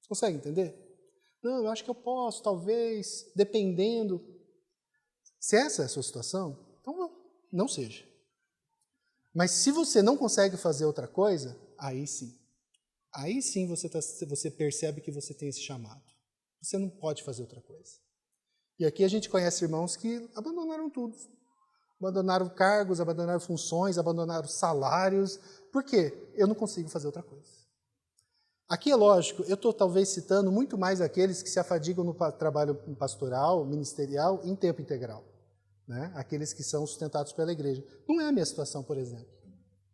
Consegue entender? Não, eu acho que eu posso, talvez, dependendo. Se essa é a sua situação, então não seja. Mas se você não consegue fazer outra coisa, aí sim. Aí sim você percebe que você tem esse chamado. Você não pode fazer outra coisa. E aqui a gente conhece irmãos que abandonaram tudo. Abandonaram cargos, abandonaram funções, abandonaram salários. Por quê? Eu não consigo fazer outra coisa. Aqui é lógico, eu estou talvez citando muito mais aqueles que se afadigam no trabalho pastoral, ministerial, em tempo integral. Né? Aqueles que são sustentados pela igreja. Não é a minha situação, por exemplo.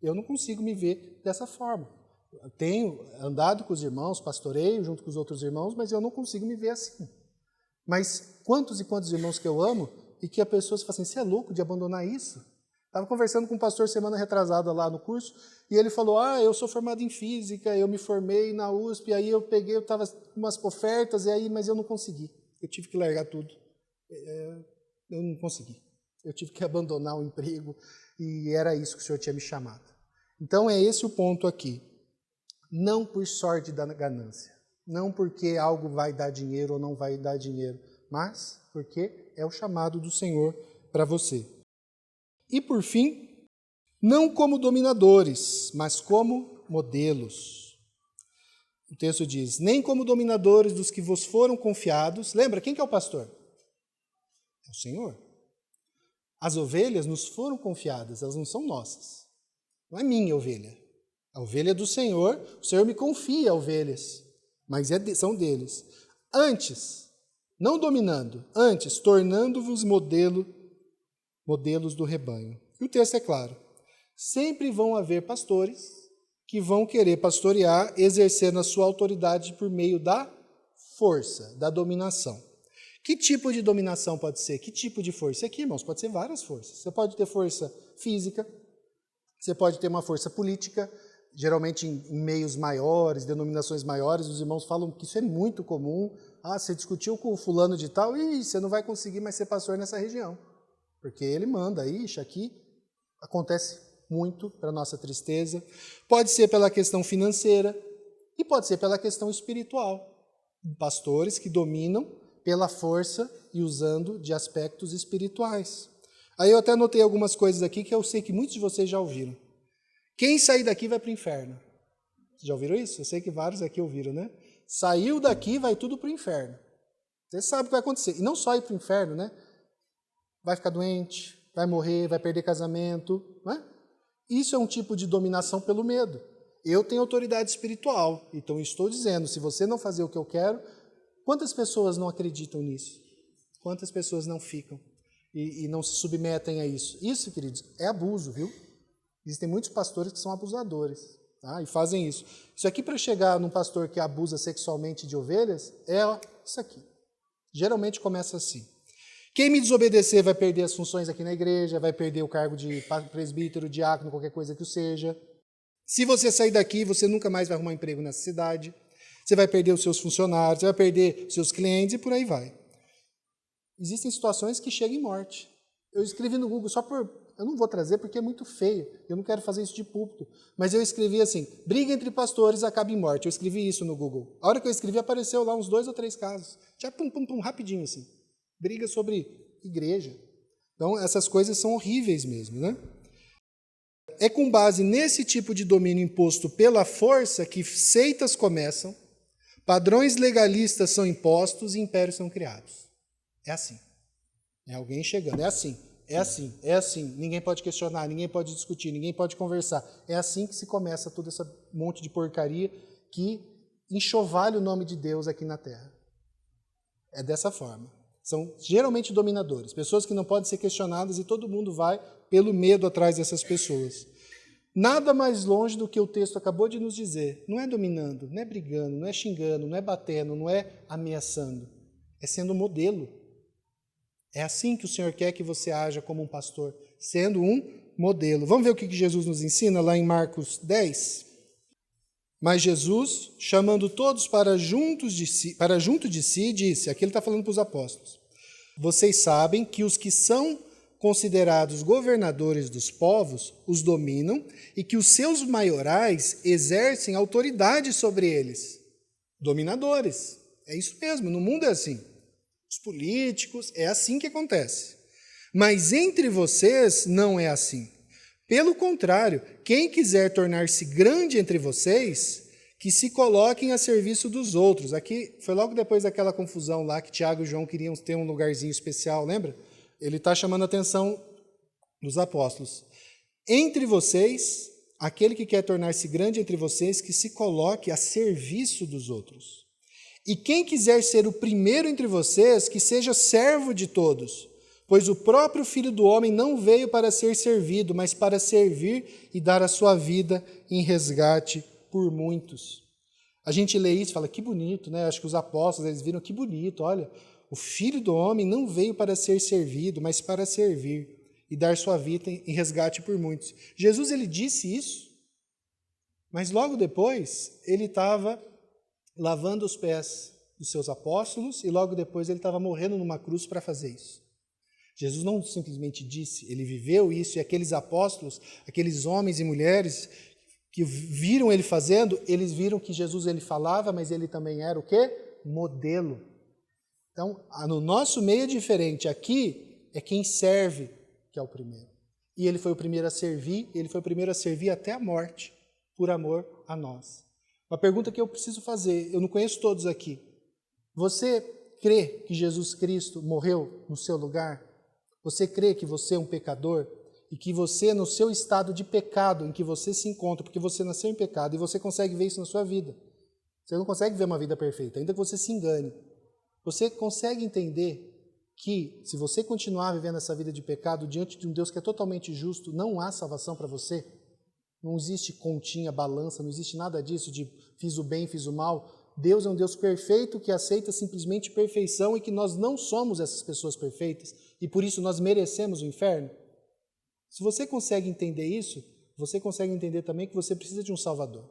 Eu não consigo me ver dessa forma. Eu tenho andado com os irmãos, pastoreio junto com os outros irmãos, mas eu não consigo me ver assim. Mas quantos e quantos irmãos que eu amo e que a pessoa se fala assim, você é louco de abandonar isso? Estava conversando com um pastor semana retrasada lá no curso e ele falou, eu sou formado em física, eu me formei na USP, aí eu estava com umas ofertas, mas eu não consegui. Eu tive que largar tudo. Eu não consegui. Eu tive que abandonar o emprego e era isso que o Senhor tinha me chamado. Então é esse o ponto aqui. Não por sorte da ganância, não porque algo vai dar dinheiro ou não vai dar dinheiro, mas porque é o chamado do Senhor para você. E por fim, não como dominadores, mas como modelos. O texto diz, nem como dominadores dos que vos foram confiados. Lembra, quem que é o pastor? É o Senhor. As ovelhas nos foram confiadas, elas não são nossas. Não é minha ovelha. A ovelha é do Senhor, o Senhor me confia ovelhas, mas são deles. Antes, não dominando, antes, tornando-vos modelos do rebanho. E o texto é claro. Sempre vão haver pastores que vão querer pastorear, exercendo a sua autoridade por meio da força, da dominação. Que tipo de dominação pode ser? Que tipo de força? Aqui, irmãos, pode ser várias forças. Você pode ter força física, você pode ter uma força política, geralmente em meios maiores, denominações maiores, os irmãos falam que isso é muito comum. Você discutiu com o fulano de tal, você não vai conseguir mais ser pastor nessa região. Porque ele manda, aqui acontece muito para nossa tristeza. Pode ser pela questão financeira e pode ser pela questão espiritual. Pastores que dominam pela força e usando de aspectos espirituais. Aí eu até anotei algumas coisas aqui que eu sei que muitos de vocês já ouviram. Quem sair daqui vai para o inferno. Vocês já ouviram isso? Eu sei que vários aqui ouviram, né? Saiu daqui, vai tudo para o inferno. Você sabe o que vai acontecer. E não só ir para o inferno, né? Vai ficar doente, vai morrer, vai perder casamento. Não é? Isso é um tipo de dominação pelo medo. Eu tenho autoridade espiritual, então estou dizendo, se você não fazer o que eu quero, quantas pessoas não acreditam nisso? Quantas pessoas não ficam e não se submetem a isso? Isso, queridos, é abuso, viu? Existem muitos pastores que são abusadores, tá? E fazem isso. Isso aqui, para chegar num pastor que abusa sexualmente de ovelhas, é isso aqui. Geralmente começa assim. Quem me desobedecer vai perder as funções aqui na igreja, vai perder o cargo de presbítero, diácono, qualquer coisa que seja. Se você sair daqui, você nunca mais vai arrumar um emprego nessa cidade. Você vai perder os seus funcionários, você vai perder os seus clientes e por aí vai. Existem situações que chegam em morte. Eu escrevi no Google eu não vou trazer porque é muito feio, eu não quero fazer isso de púlpito, mas eu escrevi assim, briga entre pastores acaba em morte. Eu escrevi isso no Google. A hora que eu escrevi, apareceu lá uns 2 ou 3 casos. Já rapidinho assim. Briga sobre igreja. Então, essas coisas são horríveis mesmo, né? É com base nesse tipo de domínio imposto pela força que seitas começam, padrões legalistas são impostos e impérios são criados. É assim. É alguém chegando. É assim. É assim. É assim. Ninguém pode questionar, ninguém pode discutir, ninguém pode conversar. É assim que se começa todo esse monte de porcaria que enxovalha o nome de Deus aqui na Terra. É dessa forma. São geralmente dominadores, pessoas que não podem ser questionadas e todo mundo vai pelo medo atrás dessas pessoas. Nada mais longe do que o texto acabou de nos dizer. Não é dominando, não é brigando, não é xingando, não é batendo, não é ameaçando. É sendo modelo. É assim que o Senhor quer que você haja como um pastor, sendo um modelo. Vamos ver o que Jesus nos ensina lá em Marcos 10? Mas Jesus, chamando todos para junto de si, disse, aqui ele está falando para os apóstolos, vocês sabem que os que são considerados governadores dos povos os dominam e que os seus maiorais exercem autoridade sobre eles. Dominadores. É isso mesmo, no mundo é assim. Os políticos, é assim que acontece. Mas entre vocês não é assim. Pelo contrário, quem quiser tornar-se grande entre vocês, que se coloquem a serviço dos outros. Aqui foi logo depois daquela confusão lá que Tiago e João queriam ter um lugarzinho especial, lembra? Ele está chamando a atenção dos apóstolos. Entre vocês, aquele que quer tornar-se grande entre vocês, que se coloque a serviço dos outros. E quem quiser ser o primeiro entre vocês, que seja servo de todos. Pois o próprio Filho do Homem não veio para ser servido, mas para servir e dar a sua vida em resgate por muitos. A gente lê isso e fala, que bonito, né? Acho que os apóstolos, eles viram, que bonito, olha, o Filho do Homem não veio para ser servido, mas para servir e dar sua vida em resgate por muitos. Jesus, ele disse isso, mas logo depois, ele estava lavando os pés dos seus apóstolos e logo depois ele estava morrendo numa cruz para fazer isso. Jesus não simplesmente disse, ele viveu isso, e aqueles apóstolos, aqueles homens e mulheres que viram ele fazendo, eles viram que Jesus ele falava, mas ele também era o quê? Modelo. Então, no nosso meio é diferente. Aqui é quem serve que é o primeiro. E ele foi o primeiro a servir, ele foi o primeiro a servir até a morte, por amor a nós. Uma pergunta que eu preciso fazer, eu não conheço todos aqui. Você crê que Jesus Cristo morreu no seu lugar? Você crê que você é um pecador e que você, no seu estado de pecado em que você se encontra, porque você nasceu em pecado e você consegue ver isso na sua vida. Você não consegue ver uma vida perfeita, ainda que você se engane. Você consegue entender que, se você continuar vivendo essa vida de pecado diante de um Deus que é totalmente justo, não há salvação para você? Não existe continha, balança, não existe nada disso de fiz o bem, fiz o mal. Deus é um Deus perfeito que aceita simplesmente perfeição e que nós não somos essas pessoas perfeitas e por isso nós merecemos o inferno. Se você consegue entender isso, você consegue entender também que você precisa de um Salvador.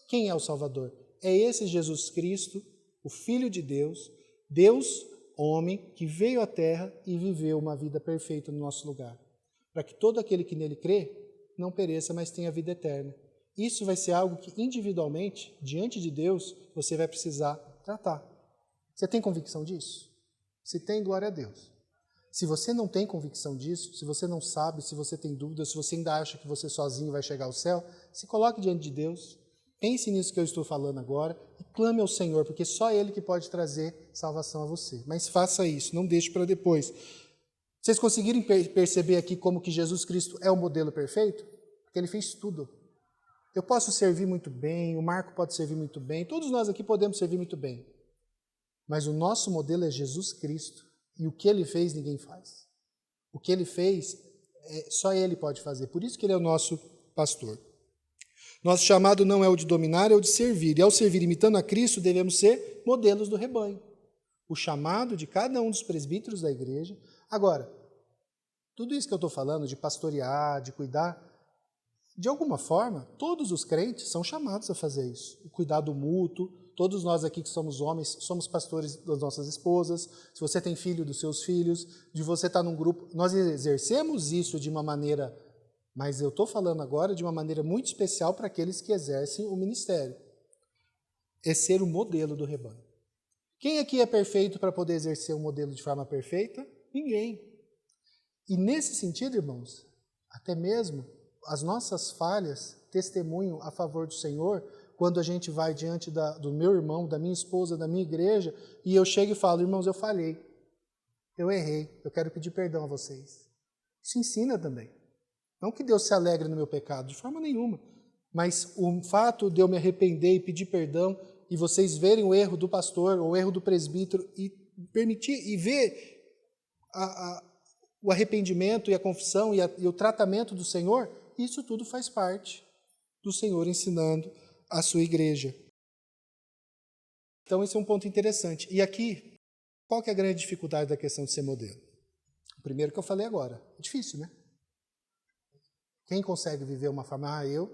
Quem é o Salvador? É esse Jesus Cristo, o Filho de Deus, Deus, homem, que veio à Terra e viveu uma vida perfeita no nosso lugar, para que todo aquele que nele crê não pereça, mas tenha vida eterna. Isso vai ser algo que individualmente, diante de Deus, você vai precisar tratar. Você tem convicção disso? Se tem, glória a Deus. Se você não tem convicção disso, se você não sabe, se você tem dúvidas, se você ainda acha que você sozinho vai chegar ao céu, se coloque diante de Deus, pense nisso que eu estou falando agora e clame ao Senhor, porque só Ele que pode trazer salvação a você. Mas faça isso, não deixe para depois. Vocês conseguirem perceber aqui como que Jesus Cristo é o modelo perfeito? Porque Ele fez tudo. Eu posso servir muito bem, o Marco pode servir muito bem, todos nós aqui podemos servir muito bem. Mas o nosso modelo é Jesus Cristo. E o que Ele fez, ninguém faz. O que Ele fez, só Ele pode fazer. Por isso que Ele é o nosso pastor. Nosso chamado não é o de dominar, é o de servir. E ao servir imitando a Cristo, devemos ser modelos do rebanho. O chamado de cada um dos presbíteros da igreja. Agora, tudo isso que eu estou falando, de pastorear, de cuidar, de alguma forma, todos os crentes são chamados a fazer isso. O cuidado mútuo, todos nós aqui que somos homens, somos pastores das nossas esposas, se você tem filho, dos seus filhos, de você estar num grupo, nós exercemos isso de uma maneira, mas eu estou falando agora de uma maneira muito especial para aqueles que exercem o ministério. É ser o modelo do rebanho. Quem aqui é perfeito para poder exercer o modelo de forma perfeita? Ninguém. E nesse sentido, irmãos, até mesmo as nossas falhas testemunham a favor do Senhor quando a gente vai diante do meu irmão, da minha esposa, da minha igreja, e eu chego e falo, irmãos, eu falhei, eu errei, eu quero pedir perdão a vocês. Isso ensina também. Não que Deus se alegre no meu pecado, de forma nenhuma, mas o fato de eu me arrepender e pedir perdão e vocês verem o erro do pastor, o erro do presbítero e permitir e ver o arrependimento e a confissão e o tratamento do Senhor, isso tudo faz parte do Senhor ensinando a sua igreja. Então, esse é um ponto interessante. E aqui, qual que é a grande dificuldade da questão de ser modelo? O primeiro que eu falei agora. É difícil, né? Quem consegue viver uma forma, eu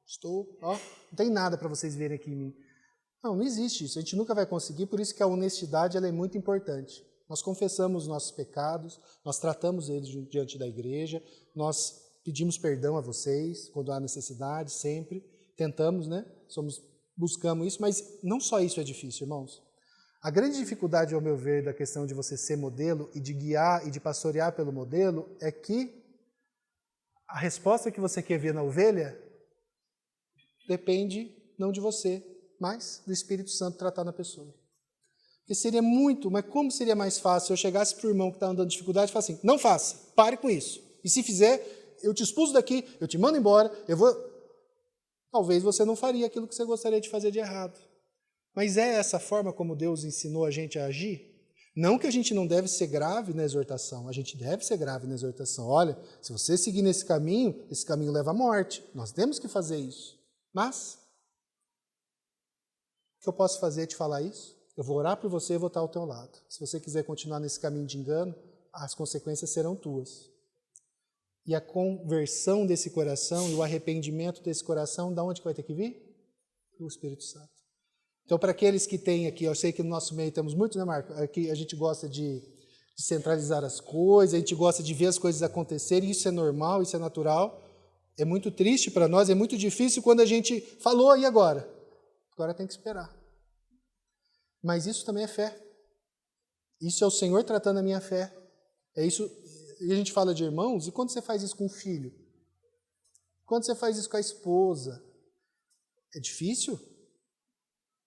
estou, não tem nada para vocês verem aqui em mim. Não existe isso. A gente nunca vai conseguir, por isso que a honestidade ela é muito importante. Nós confessamos os nossos pecados, nós tratamos eles diante da igreja, nós pedimos perdão a vocês quando há necessidade, sempre. Tentamos, né? Buscamos isso, mas não só isso é difícil, irmãos. A grande dificuldade, ao meu ver, da questão de você ser modelo e de guiar e de pastorear pelo modelo é que a resposta que você quer ver na ovelha depende não de você, mas do Espírito Santo tratar na pessoa. Porque seria muito, mas como seria mais fácil se eu chegasse para o irmão que está andando dificuldade e falasse assim, não faça, pare com isso. E se fizer, eu te expulso daqui, eu te mando embora, eu vou... Talvez você não faria aquilo que você gostaria de fazer de errado. Mas é essa forma como Deus ensinou a gente a agir? Não que a gente não deve ser grave na exortação, a gente deve ser grave na exortação. Olha, se você seguir nesse caminho, esse caminho leva à morte. Nós temos que fazer isso. Mas, o que eu posso fazer é te falar isso? Eu vou orar por você e vou estar ao teu lado. Se você quiser continuar nesse caminho de engano, as consequências serão tuas. E a conversão desse coração e o arrependimento desse coração, de onde que vai ter que vir? Do Espírito Santo. Então, para aqueles que têm aqui, eu sei que no nosso meio temos muito, né, Marco? Aqui a gente gosta de centralizar as coisas, a gente gosta de ver as coisas acontecerem, isso é normal, isso é natural. É muito triste para nós, é muito difícil quando a gente falou, e agora? Agora tem que esperar. Mas isso também é fé. Isso é o Senhor tratando a minha fé. É isso. E a gente fala de irmãos, e quando você faz isso com o filho? Quando você faz isso com a esposa? É difícil,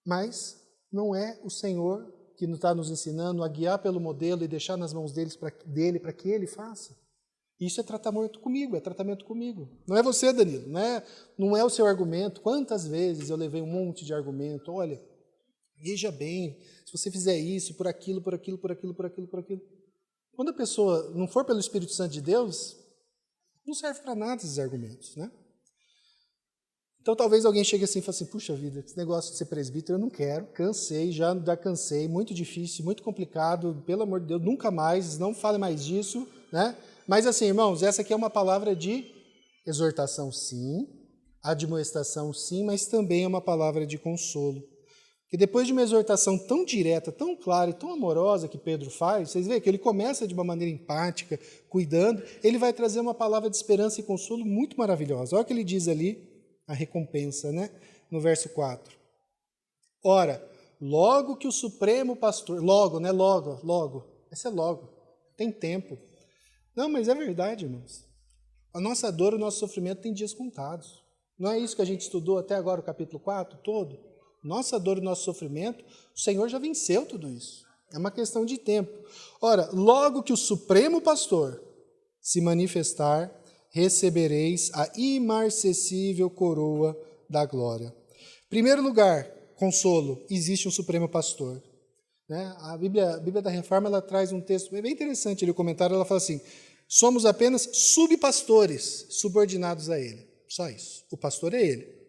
mas não é o Senhor que está nos ensinando a guiar pelo modelo e deixar nas mãos dele para que ele faça? Isso é tratamento comigo, é tratamento comigo. Não é você, Danilo, não é o seu argumento. Quantas vezes eu levei um monte de argumento, olha, veja bem, se você fizer isso, por aquilo, por aquilo, por aquilo, por aquilo, por aquilo. Quando a pessoa não for pelo Espírito Santo de Deus, não serve para nada esses argumentos, né? Então talvez alguém chegue assim e fale assim, puxa vida, esse negócio de ser presbítero eu não quero, cansei, já cansei, muito difícil, muito complicado, pelo amor de Deus, nunca mais, não fale mais disso, né? Mas assim, irmãos, essa aqui é uma palavra de exortação sim, admoestação sim, mas também é uma palavra de consolo. Que depois de uma exortação tão direta, tão clara e tão amorosa que Pedro faz, vocês veem que ele começa de uma maneira empática, cuidando, ele vai trazer uma palavra de esperança e consolo muito maravilhosa. Olha o que ele diz ali, a recompensa, né? No verso 4. Ora, logo que o Supremo Pastor... Logo, né? Logo. Esse é logo. Tem tempo. Não, mas é verdade, irmãos. A nossa dor, o nosso sofrimento tem dias contados. Não é isso que a gente estudou até agora, o capítulo 4 todo? Nossa dor e nosso sofrimento, o Senhor já venceu tudo isso. É uma questão de tempo. Ora, logo que o Supremo Pastor se manifestar, recebereis a imarcessível coroa da glória. Primeiro lugar, consolo, existe um Supremo Pastor. Né? A Bíblia da Reforma ela traz um texto bem interessante, o comentário, ela fala assim, somos apenas subpastores subordinados a ele. Só isso. O pastor é ele.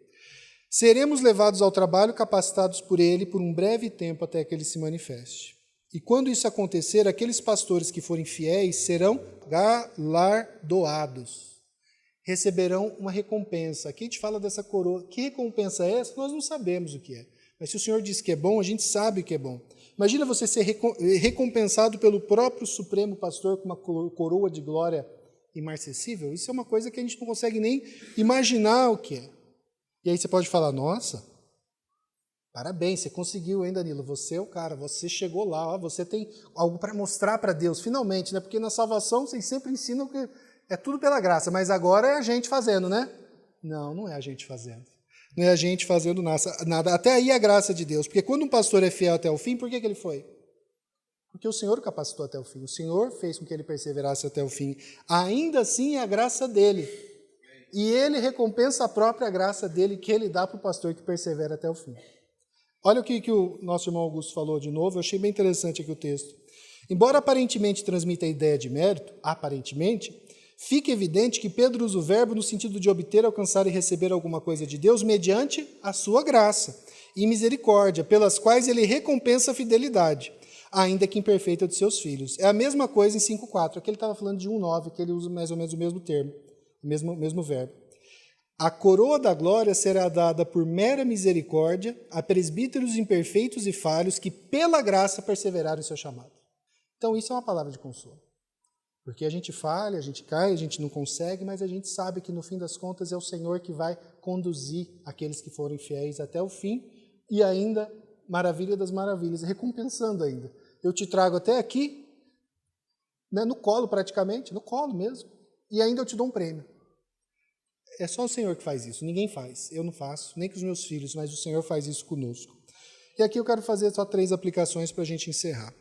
Seremos levados ao trabalho capacitados por ele por um breve tempo até que ele se manifeste. E quando isso acontecer, aqueles pastores que forem fiéis serão galardoados. Receberão uma recompensa. Aqui a gente fala dessa coroa. Que recompensa é essa? Nós não sabemos o que é. Mas se o Senhor diz que é bom, a gente sabe que é bom. Imagina você ser recompensado pelo próprio Supremo Pastor com uma coroa de glória imarcessível. Isso é uma coisa que a gente não consegue nem imaginar o que é. E aí você pode falar, nossa, parabéns, você conseguiu, hein, Danilo? Você é o cara, você chegou lá, você tem algo para mostrar para Deus, finalmente, né? Porque na salvação vocês sempre ensinam que é tudo pela graça, mas agora é a gente fazendo, né? Não, não é a gente fazendo. Não é a gente fazendo nada. Até aí é a graça de Deus. Porque quando um pastor é fiel até o fim, por que ele foi? Porque o Senhor o capacitou até o fim. O Senhor fez com que ele perseverasse até o fim. Ainda assim é a graça dele. E ele recompensa a própria graça dele que ele dá para o pastor que persevera até o fim. Olha o que o nosso irmão Augusto falou de novo, eu achei bem interessante aqui o texto. Embora aparentemente transmita a ideia de mérito, aparentemente, fica evidente que Pedro usa o verbo no sentido de obter, alcançar e receber alguma coisa de Deus mediante a sua graça e misericórdia, pelas quais ele recompensa a fidelidade, ainda que imperfeita, de seus filhos. É a mesma coisa em 5,4. Aqui ele estava falando de 1,9, que ele usa mais ou menos o mesmo termo, o mesmo verbo. A coroa da glória será dada por mera misericórdia a presbíteros imperfeitos e falhos que, pela graça, perseveraram em seu chamado. Então, isso é uma palavra de consolo. Porque a gente falha, a gente cai, a gente não consegue, mas a gente sabe que, no fim das contas, é o Senhor que vai conduzir aqueles que forem fiéis até o fim e ainda, maravilha das maravilhas, recompensando ainda. Eu te trago até aqui, né, no colo praticamente, no colo mesmo, e ainda eu te dou um prêmio. É só o Senhor que faz isso, ninguém faz. Eu não faço, nem com os meus filhos, mas o Senhor faz isso conosco. E aqui eu quero fazer só 3 aplicações para a gente encerrar.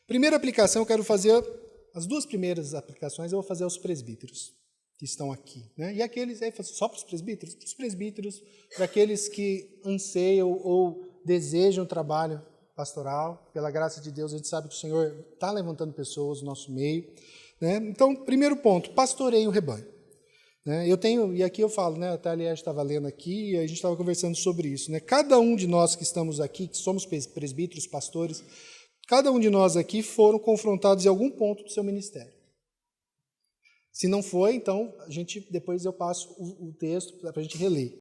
Primeira aplicação, eu quero fazer, as 2 primeiras aplicações eu vou fazer aos presbíteros que estão aqui. Né? E aqueles, só para os presbíteros? Para os presbíteros, para aqueles que anseiam ou desejam trabalho pastoral. Pela graça de Deus, a gente sabe que o Senhor está levantando pessoas no nosso meio. Né? Então, primeiro ponto, pastoreie o rebanho. Eu tenho, e aqui eu falo, né, até a Liege estava lendo aqui, e a gente estava conversando sobre isso. Né? Cada um de nós que estamos aqui, que somos presbíteros, pastores, cada um de nós aqui foram confrontados em algum ponto do seu ministério. Se não foi, então, depois eu passo o texto para a gente reler.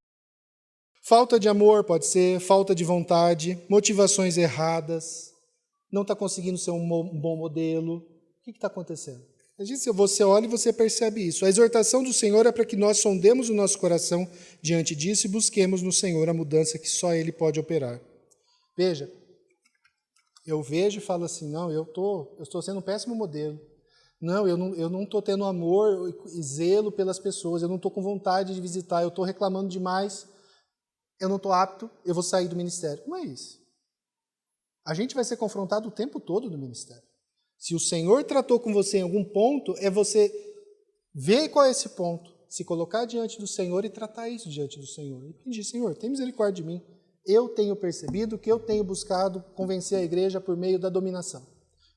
Falta de amor pode ser, falta de vontade, motivações erradas, não está conseguindo ser um bom modelo. O que está acontecendo? Você olha e você percebe isso. A exortação do Senhor é para que nós sondemos o nosso coração diante disso e busquemos no Senhor a mudança que só Ele pode operar. Veja, eu vejo e falo assim, não, eu estou sendo um péssimo modelo. Não, eu não estou tendo amor e zelo pelas pessoas, eu não estou com vontade de visitar, eu estou reclamando demais, eu não estou apto, eu vou sair do ministério. Não é isso. A gente vai ser confrontado o tempo todo no ministério. Se o Senhor tratou com você em algum ponto, é você ver qual é esse ponto, se colocar diante do Senhor e tratar isso diante do Senhor. E pedir, Senhor, tem misericórdia de mim. Eu tenho percebido que eu tenho buscado convencer a igreja por meio da dominação.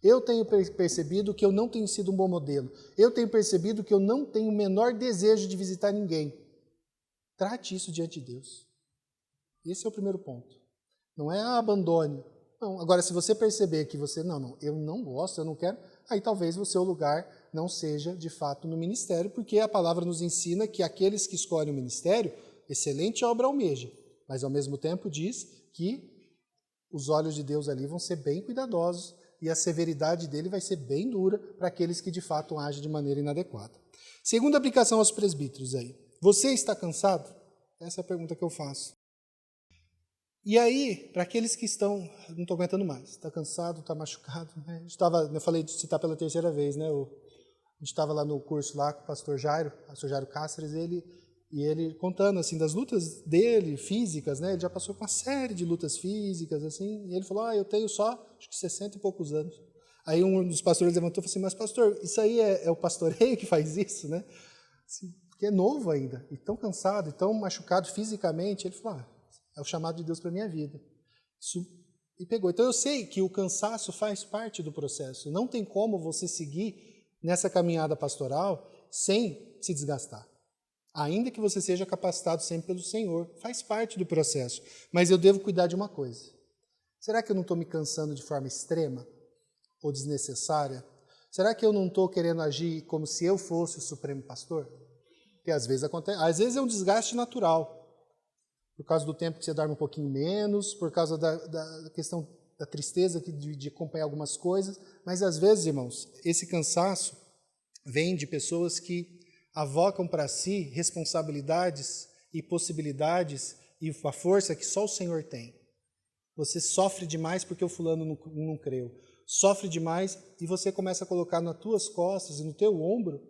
Eu tenho percebido que eu não tenho sido um bom modelo. Eu tenho percebido que eu não tenho o menor desejo de visitar ninguém. Trate isso diante de Deus. Esse é o primeiro ponto. Não é abandone. Não. Agora, se você perceber que você, eu não gosto, eu não quero, aí talvez o seu lugar não seja, de fato, no ministério, porque a palavra nos ensina que aqueles que escolhem o ministério, excelente obra almeja, mas ao mesmo tempo diz que os olhos de Deus ali vão ser bem cuidadosos e a severidade dele vai ser bem dura para aqueles que de fato agem de maneira inadequada. Segunda aplicação aos presbíteros aí. Você está cansado? Essa é a pergunta que eu faço. E aí, para aqueles que estão, não estou aguentando mais, está cansado, está machucado, né? Eu falei de citar pela 3ª vez, né? A gente estava lá no curso lá com o pastor Jairo Cáceres, ele contando assim das lutas dele, físicas, né? Ele já passou por uma série de lutas físicas, assim, e ele falou, eu tenho só, acho que 60 e poucos anos. Aí um dos pastores levantou e falou assim, mas pastor, isso aí é o pastoreio que faz isso, né? Assim, porque é novo ainda, e tão cansado, e tão machucado fisicamente. Ele falou, é o chamado de Deus para a minha vida. Isso me pegou. Então eu sei que o cansaço faz parte do processo. Não tem como você seguir nessa caminhada pastoral sem se desgastar. Ainda que você seja capacitado sempre pelo Senhor, faz parte do processo. Mas eu devo cuidar de uma coisa. Será que eu não estou me cansando de forma extrema ou desnecessária? Será que eu não estou querendo agir como se eu fosse o supremo pastor? Porque às vezes acontece. Às vezes é um desgaste natural. Por causa do tempo que você dorme um pouquinho menos, por causa da questão da tristeza de acompanhar algumas coisas. Mas às vezes, irmãos, esse cansaço vem de pessoas que avocam para si responsabilidades e possibilidades e a força que só o Senhor tem. Você sofre demais porque o fulano não creu. Sofre demais e você começa a colocar nas tuas costas e no teu ombro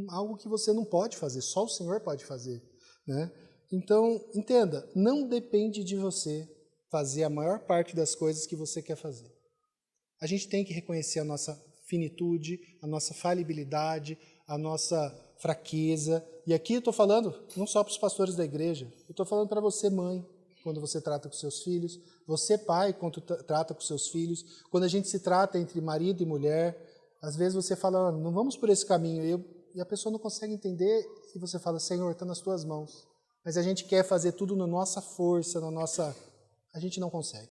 algo que você não pode fazer, só o Senhor pode fazer, né? Então, entenda, não depende de você fazer a maior parte das coisas que você quer fazer. A gente tem que reconhecer a nossa finitude, a nossa falibilidade, a nossa fraqueza. E aqui eu estou falando não só para os pastores da igreja, eu estou falando para você, mãe, quando você trata com seus filhos, você, pai, quando trata com seus filhos, quando a gente se trata entre marido e mulher, Às vezes você fala, não vamos por esse caminho, e a pessoa não consegue entender, e você fala, Senhor, está nas tuas mãos. Mas a gente quer fazer tudo na nossa força, a gente não consegue.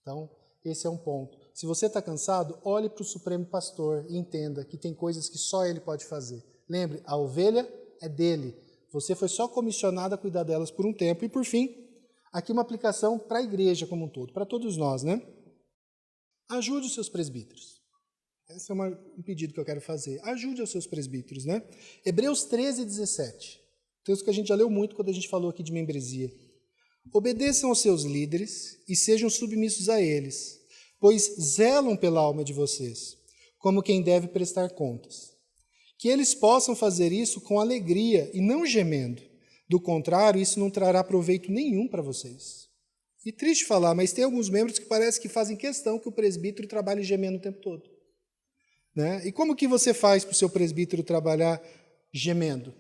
Então, esse é um ponto. Se você está cansado, olhe para o Supremo Pastor e entenda que tem coisas que só Ele pode fazer. Lembre, a ovelha é dele. Você foi só comissionado a cuidar delas por um tempo. E, por fim, aqui uma aplicação para a igreja como um todo, para todos nós, né? Ajude os seus presbíteros. Esse é um pedido que eu quero fazer. Ajude os seus presbíteros, né? Hebreus 13, 17. Texto que a gente já leu muito quando a gente falou aqui de membresia. Obedeçam aos seus líderes e sejam submissos a eles, pois zelam pela alma de vocês, como quem deve prestar contas. Que eles possam fazer isso com alegria e não gemendo. Do contrário, isso não trará proveito nenhum para vocês. E triste falar, mas tem alguns membros que parece que fazem questão que o presbítero trabalhe gemendo o tempo todo. Né? E como que você faz para o seu presbítero trabalhar gemendo?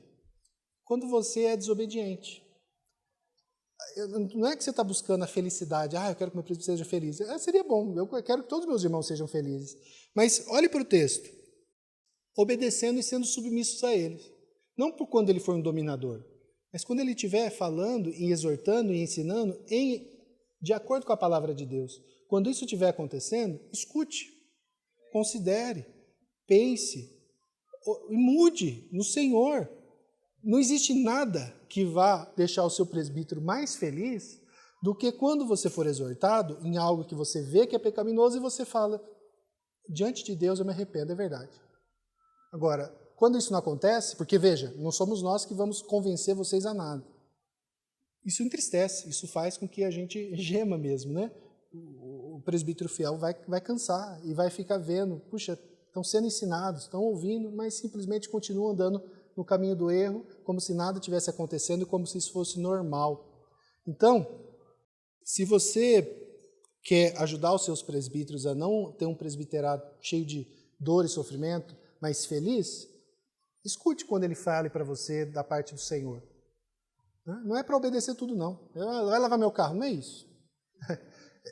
Quando você é desobediente. Não é que você está buscando a felicidade, eu quero que meu presbítero seja feliz. Seria bom, eu quero que todos os meus irmãos sejam felizes. Mas olhe para o texto. Obedecendo e sendo submissos a ele. Não por quando ele for um dominador, mas quando ele estiver falando e exortando e ensinando de acordo com a palavra de Deus. Quando isso estiver acontecendo, escute, considere, pense e mude no Senhor. Não existe nada que vá deixar o seu presbítero mais feliz do que quando você for exortado em algo que você vê que é pecaminoso e você fala, diante de Deus eu me arrependo, é verdade. Agora, quando isso não acontece, porque veja, não somos nós que vamos convencer vocês a nada. Isso entristece, isso faz com que a gente gema mesmo, né? O presbítero fiel vai cansar e vai ficar vendo, puxa, estão sendo ensinados, estão ouvindo, mas simplesmente continuam andando no caminho do erro, como se nada tivesse acontecendo e como se isso fosse normal. Então, se você quer ajudar os seus presbíteros a não ter um presbiterado cheio de dor e sofrimento, mas feliz, escute quando ele fale para você da parte do Senhor. Não é para obedecer tudo, não. Vai lavar meu carro, não é isso.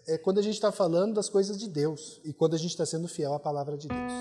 É quando a gente está falando das coisas de Deus e quando a gente está sendo fiel à palavra de Deus.